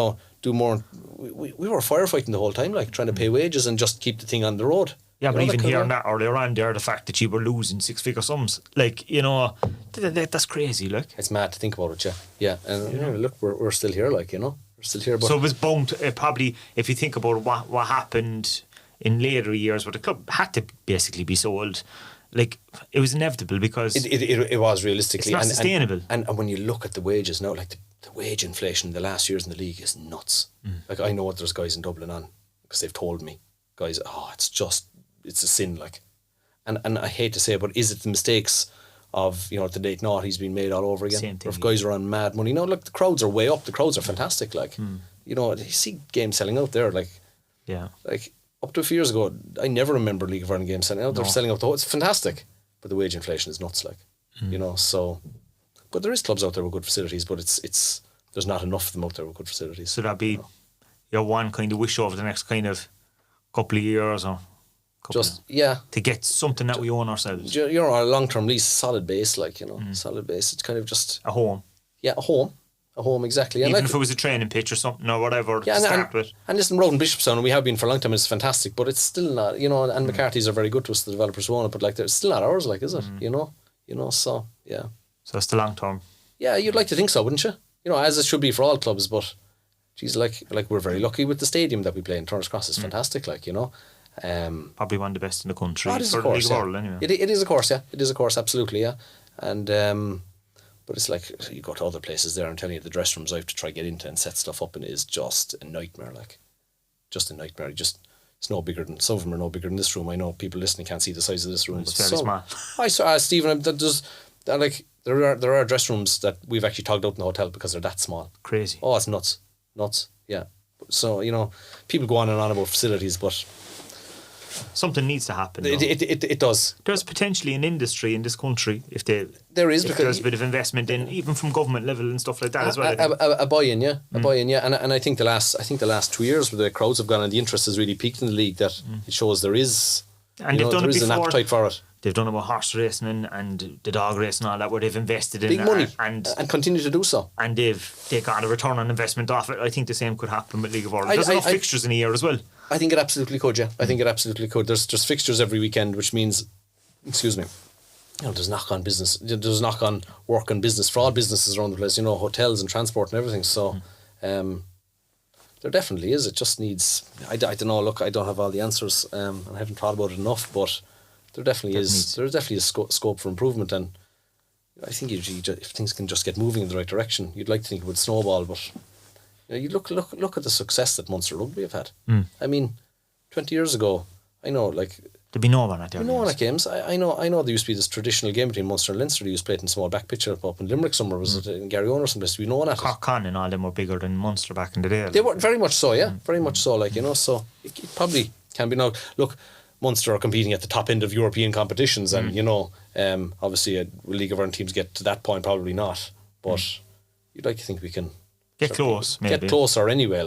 do more? We were firefighting the whole time, like trying to pay wages and just keep the thing on the road. Yeah, but even hearing that earlier on there, the fact that you were losing 6-figure sums, like, that's crazy, like. It's mad to think about it, yeah. And look, we're still here, like, we're still here. But so it was bound to, probably, if you think about what happened in later years, where the club had to basically be sold, like, it was inevitable, because it was realistically. It's not sustainable. And when you look at the wages now, like the wage inflation in the last years in the league is nuts. Like, I know what there's guys in Dublin on, because they've told me, guys, it's a sin, like. And I hate to say it, but is it the mistakes of, the late noughties being made all over again? Same thing, or if guys are on mad money. No, look, the crowds are way up. The crowds are fantastic, like. You see games selling out there, like. Yeah. Like, up to a few years ago, I never remember League of Ireland games selling out. They're selling out the whole. It's fantastic, but the wage inflation is nuts, like. So. But there is clubs out there with good facilities, but it's there's not enough of them out there with good facilities. So that'd be your one kind of wish over the next kind of couple of years, or to get something that we own ourselves. You're on a long-term lease, solid base, like, solid base. It's kind of just a home. Yeah, a home, exactly. Even like, if it was a training pitch or something or whatever to start with. And listen, Road and Bishopstown, and we have been for a long time, it's fantastic, but it's still not, and McCarthy's are very good to us, the developers who own it, but like, it's still not ours, like, is it? So, yeah. So it's the long term. Yeah, you'd like to think so, wouldn't you? As it should be for all clubs, but geez, like we're very lucky with the stadium that we play in. Turner's Cross is fantastic, like, probably one of the best in the country. It is, of course, the League World, anyway. It is, of course, yeah. It is, of course, absolutely, yeah. And but it's like, you go to other places there, I'm telling you, the dress rooms I have to try get into and set stuff up, and it is just a nightmare, like. Just a nightmare. You just it's no bigger than, some of them are no bigger than this room. I know people listening can't see the size of this room. It's fairly small. I saw Stephen. There are dress rooms that we've actually togged out in the hotel because they're that small. Crazy. Oh, it's nuts. Yeah. So people go on and on about facilities, but something needs to happen. It does. There's potentially an industry in this country if there's a bit of investment in, even from government level and stuff like that as well. A buy-in, yeah, and I think the last 2 years where the crowds have gone and the interest has really peaked in the league, that it shows there is, and they've done there it is before. an appetite for it. They've done it with horse racing and the dog racing and all that, where they've invested in big money and continue to do so. And they got a return on investment off it. I think the same could happen with League of Ireland. There's enough fixtures in a year as well. I think it absolutely could, yeah. I think it absolutely could. There's fixtures every weekend, which means, excuse me, there's knock-on business. There's knock-on work and business for all businesses around the place, hotels and transport and everything. So there definitely is. It just needs, I don't know, look, I don't have all the answers and I haven't thought about it enough, but there definitely is. There's definitely a scope for improvement, and I think if things can just get moving in the right direction, you'd like to think it would snowball, but you look at the success that Munster Rugby have had. I mean, 20 years ago, I know, like, there'd be no one at there. No one at games. I know there used to be this traditional game between Munster and Leinster. They used to play it in small back pitch up in Limerick somewhere. Was it in Gary Owen or someplace? We know one at Cork Con and all them were bigger than Munster back in the day. They were very much so, yeah. Very much so, so it probably can be now. Look, Munster are competing at the top end of European competitions, and obviously League of Ireland teams get to that point, probably not, but you'd like to think we can get close, maybe. Get closer anyway,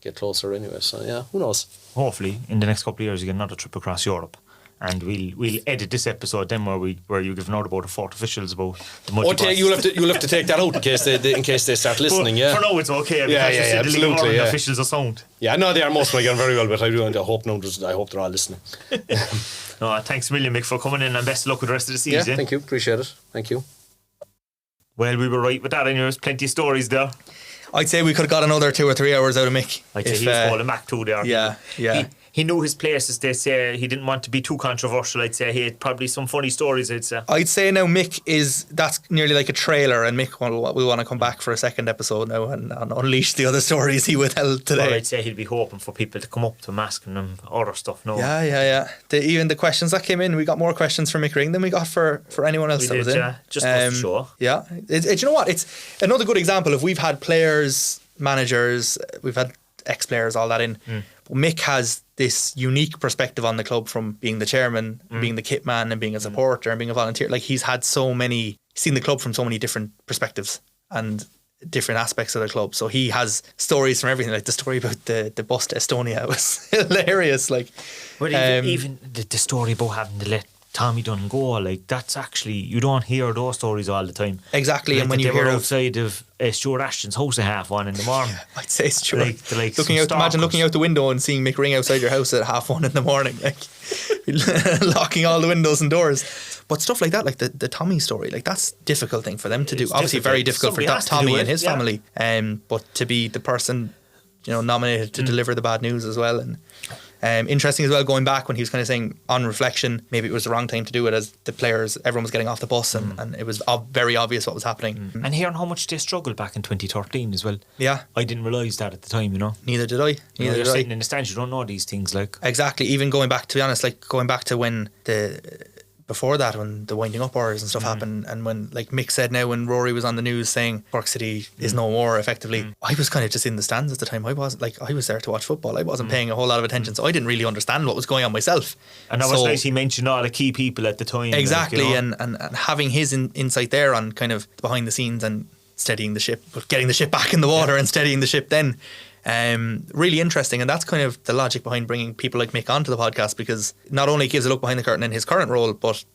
get closer anyway. So yeah, who knows? Hopefully in the next couple of years you get another trip across Europe. And we'll edit this episode then where you give a note about the fourth officials about the multi-pass. You'll have to take that out in case they start listening. But yeah, for now it's okay. Yeah, the League of Ireland officials are sound. Yeah, no, they are most of them very well. But I hope they're all listening. No, thanks a million, Mick, for coming in, and best of luck with the rest of the season. Yeah, thank you, appreciate it. Thank you. Well, we were right with that. There's plenty of stories there. I'd say we could have got another 2 or 3 hours out of Mick. I'd say he was holding back too there. Yeah. He knew his place, as they say. He didn't want to be too controversial, I'd say. He had probably some funny stories, I'd say. I'd say now Mick that's nearly like a trailer, and Mick will want to come back for a second episode now and unleash the other stories he withheld today. Well, I'd say he'd be hoping for people to come up to him asking him other stuff. No. Yeah. Even the questions that came in, we got more questions for Mick Ring than we got for anyone else that was in. Just goes to show. Yeah. You know what? It's another good example of we've had players, managers, we've had ex-players, all that in. Mick has this unique perspective on the club from being the chairman, being the kitman, and being a supporter and being a volunteer. Like, he's seen the club from so many different perspectives and different aspects of the club. So he has stories from everything. Like the story about the bus to Estonia was hilarious. Like, well, even the story about having to let Tommy Dunn go, like, that's actually, you don't hear those stories all the time. Exactly. Like, and when you hear hear outside of Stuart Ashton's house at 1:30 in the morning. I'd say it's true. Like imagine looking out the window and seeing Mick Ring outside your house at 1:30 in the morning, like locking all the windows and doors. But stuff like that, like the Tommy story, like, that's a difficult thing for them to do. It's obviously difficult. very difficult Somebody for Tommy and his yeah. family. But to be the person, nominated to deliver the bad news as well. And interesting as well, going back when he was kind of saying, on reflection, maybe it was the wrong time to do it, as the players, everyone was getting off the bus and it was very obvious what was happening. And hearing how much they struggled back in 2013 as well. Yeah. I didn't realise that at the time, Neither did I. You're sitting in the stands, you don't know these things, like. Exactly. Even going back, to be honest, like going back to when before that, when the winding up hours and stuff happened, and when, like Mick said now, when Rory was on the news saying Cork City is no more, effectively, I was kind of just in the stands at the time. I was there to watch football. I wasn't paying a whole lot of attention, so I didn't really understand what was going on myself. And that was nice, he mentioned all the key people at the time. Exactly, and having his insight there on kind of behind the scenes and steadying the ship, but getting the ship back in the water and steadying the ship then. Really interesting, and that's kind of the logic behind bringing people like Mick onto the podcast, because not only gives a look behind the curtain in his current role, but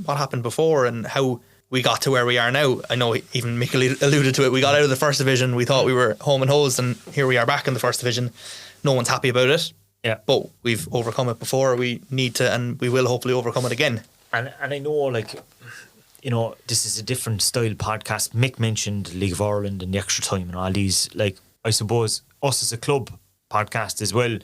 what happened before and how we got to where we are now. I know even Mick alluded to it. We got out of the first division. We thought we were home and hosed, and here we are back in the first division. No one's happy about it. Yeah, but we've overcome it before. We need to, and we will hopefully overcome it again. And I know, like, this is a different style podcast. Mick mentioned League of Ireland and the extra time and all these. Like, I suppose us as a club podcast as well,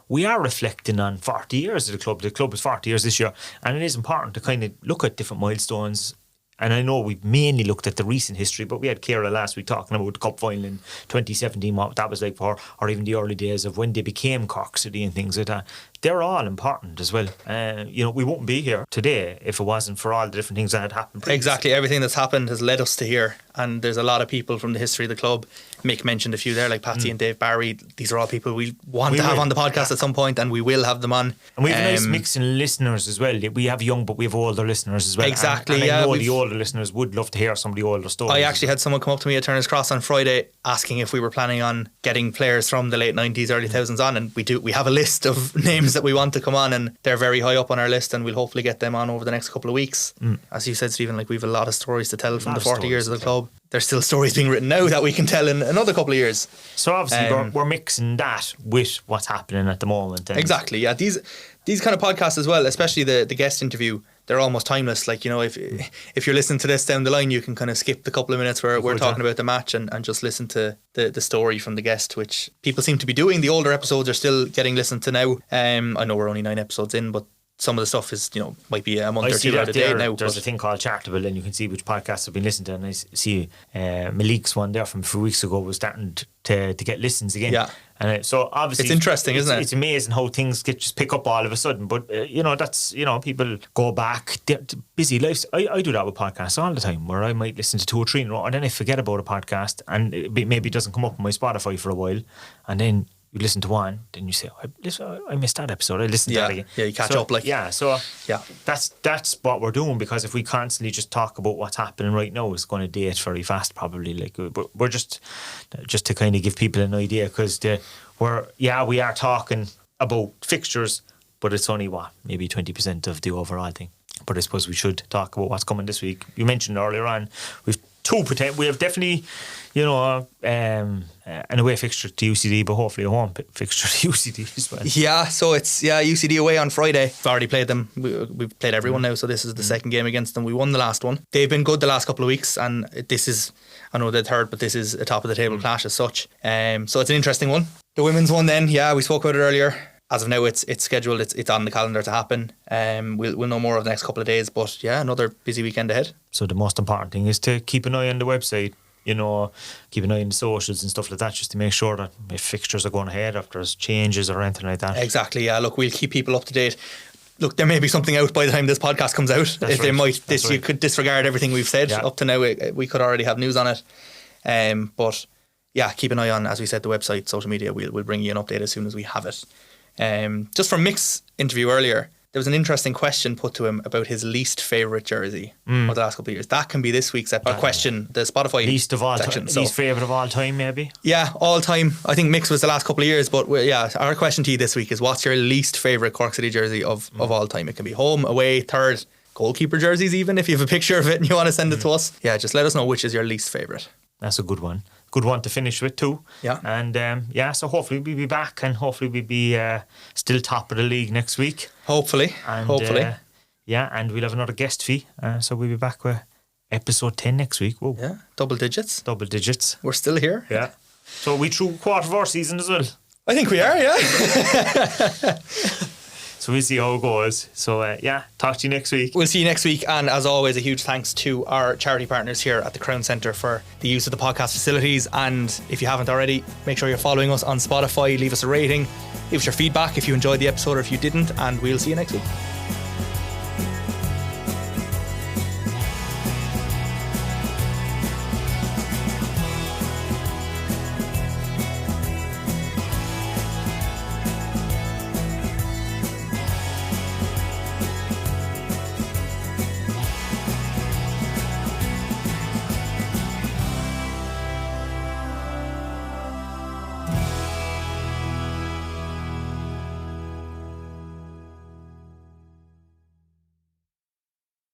we are reflecting on 40 years of the club. The club is 40 years this year, and it is important to kind of look at different milestones. And I know we've mainly looked at the recent history, but we had Ciara last week talking about the Cup final in 2017, what that was like for her, or even the early days of when they became Cork City and things like that. they're all important as well. We wouldn't be here today if it wasn't for all the different things that had happened previously. Exactly, everything that's happened has led us to here, and there's a lot of people from the history of the club. Mick mentioned a few there, like Patsy and Dave Barry. These are all people we want to have on the podcast at some point, and we will have them on. And we have a nice mix in listeners as well. We have young, but we have older listeners as well. Exactly, and I know the older listeners would love to hear some of the older stories. I actually had someone come up to me at Turner's Cross on Friday asking if we were planning on getting players from the late 90s, early 2000s on, and we have a list of names that we want to come on, and they're very high up on our list, and we'll hopefully get them on over the next couple of weeks. As you said, Stephen, like, we have a lot of stories to tell from the 40 years of the club. There's still stories being written now that we can tell in another couple of years. So obviously we're mixing that with what's happening at the moment. Exactly, yeah. These kind of podcasts as well, especially the guest interview, they're almost timeless. Like, if you're listening to this down the line, you can kind of skip the couple of minutes where we're talking about the match and just listen to the story from the guest, which people seem to be doing. The older episodes are still getting listened to now. I know we're only 9 episodes in, but some of the stuff is, might be a month or two out of date now. There's a thing called Chartable, and you can see which podcasts have been listened to. And I see Malik's one there from a few weeks ago was starting to get listens again. Yeah. And so obviously it's interesting, isn't it? It's amazing how things just pick up all of a sudden. But that's people go back, busy lives. I do that with podcasts all the time, where I might listen to 2 or 3 in a row, and then I forget about a podcast, and maybe it doesn't come up on my Spotify for a while, and then you listen to one, then you say, I missed that episode, I listened to that again. Yeah, you catch up. That's what we're doing, because if we constantly just talk about what's happening right now, it's going to date very fast probably. Like, but we're just to kind of give people an idea, because we are talking about fixtures, but it's only maybe 20% of the overall thing. But I suppose we should talk about what's coming this week. You mentioned earlier on, we have definitely, an away fixture to UCD, but hopefully a home fixture to UCD as well. Yeah, so it's UCD away on Friday. We've already played them. We've played everyone now, so this is the second game against them. We won the last one. They've been good the last couple of weeks, and this is, I know they're third, but this is a top of the table clash as such. So it's an interesting one. The women's one then, we spoke about it earlier. As of now, it's scheduled. It's on the calendar to happen. We'll know more over the next couple of days. But another busy weekend ahead. So the most important thing is to keep an eye on the website. Keep an eye on the socials and stuff like that, just to make sure that if fixtures are going ahead, if there's changes or anything like that. Exactly. Yeah. Look, we'll keep people up to date. Look, there may be something out by the time this podcast comes out. You could disregard everything we've said up to now. We could already have news on it. But keep an eye on, as we said, the website, social media. We'll bring you an update as soon as we have it. Just from Mick's interview earlier, there was an interesting question put to him about his least favourite jersey over the last couple of years. That can be this week's question, the Spotify least of all section. Least favourite of all time, maybe? Yeah, all time. I think Mick's was the last couple of years, but our question to you this week is, what's your least favourite Cork City jersey of all time? It can be home, away, third, goalkeeper jerseys even, if you have a picture of it and you want to send it to us. Yeah, just let us know which is your least favourite. That's a good one. Good one to finish with too. Yeah. And so hopefully we'll be back, and hopefully we'll be still top of the league next week. Hopefully. And and we'll have another guest fee. So we'll be back with episode 10 next week. Whoa. Yeah. Double digits. We're still here. Yeah. So we through quarter of our season as well. I think we are, yeah. So we'll see how it goes. So talk to you next week. We'll see you next week, and as always, a huge thanks to our charity partners here at the Crown Centre for the use of the podcast facilities. And if you haven't already, make sure you're following us on Spotify, leave us a rating, leave us your feedback if you enjoyed the episode or if you didn't, and we'll see you next week.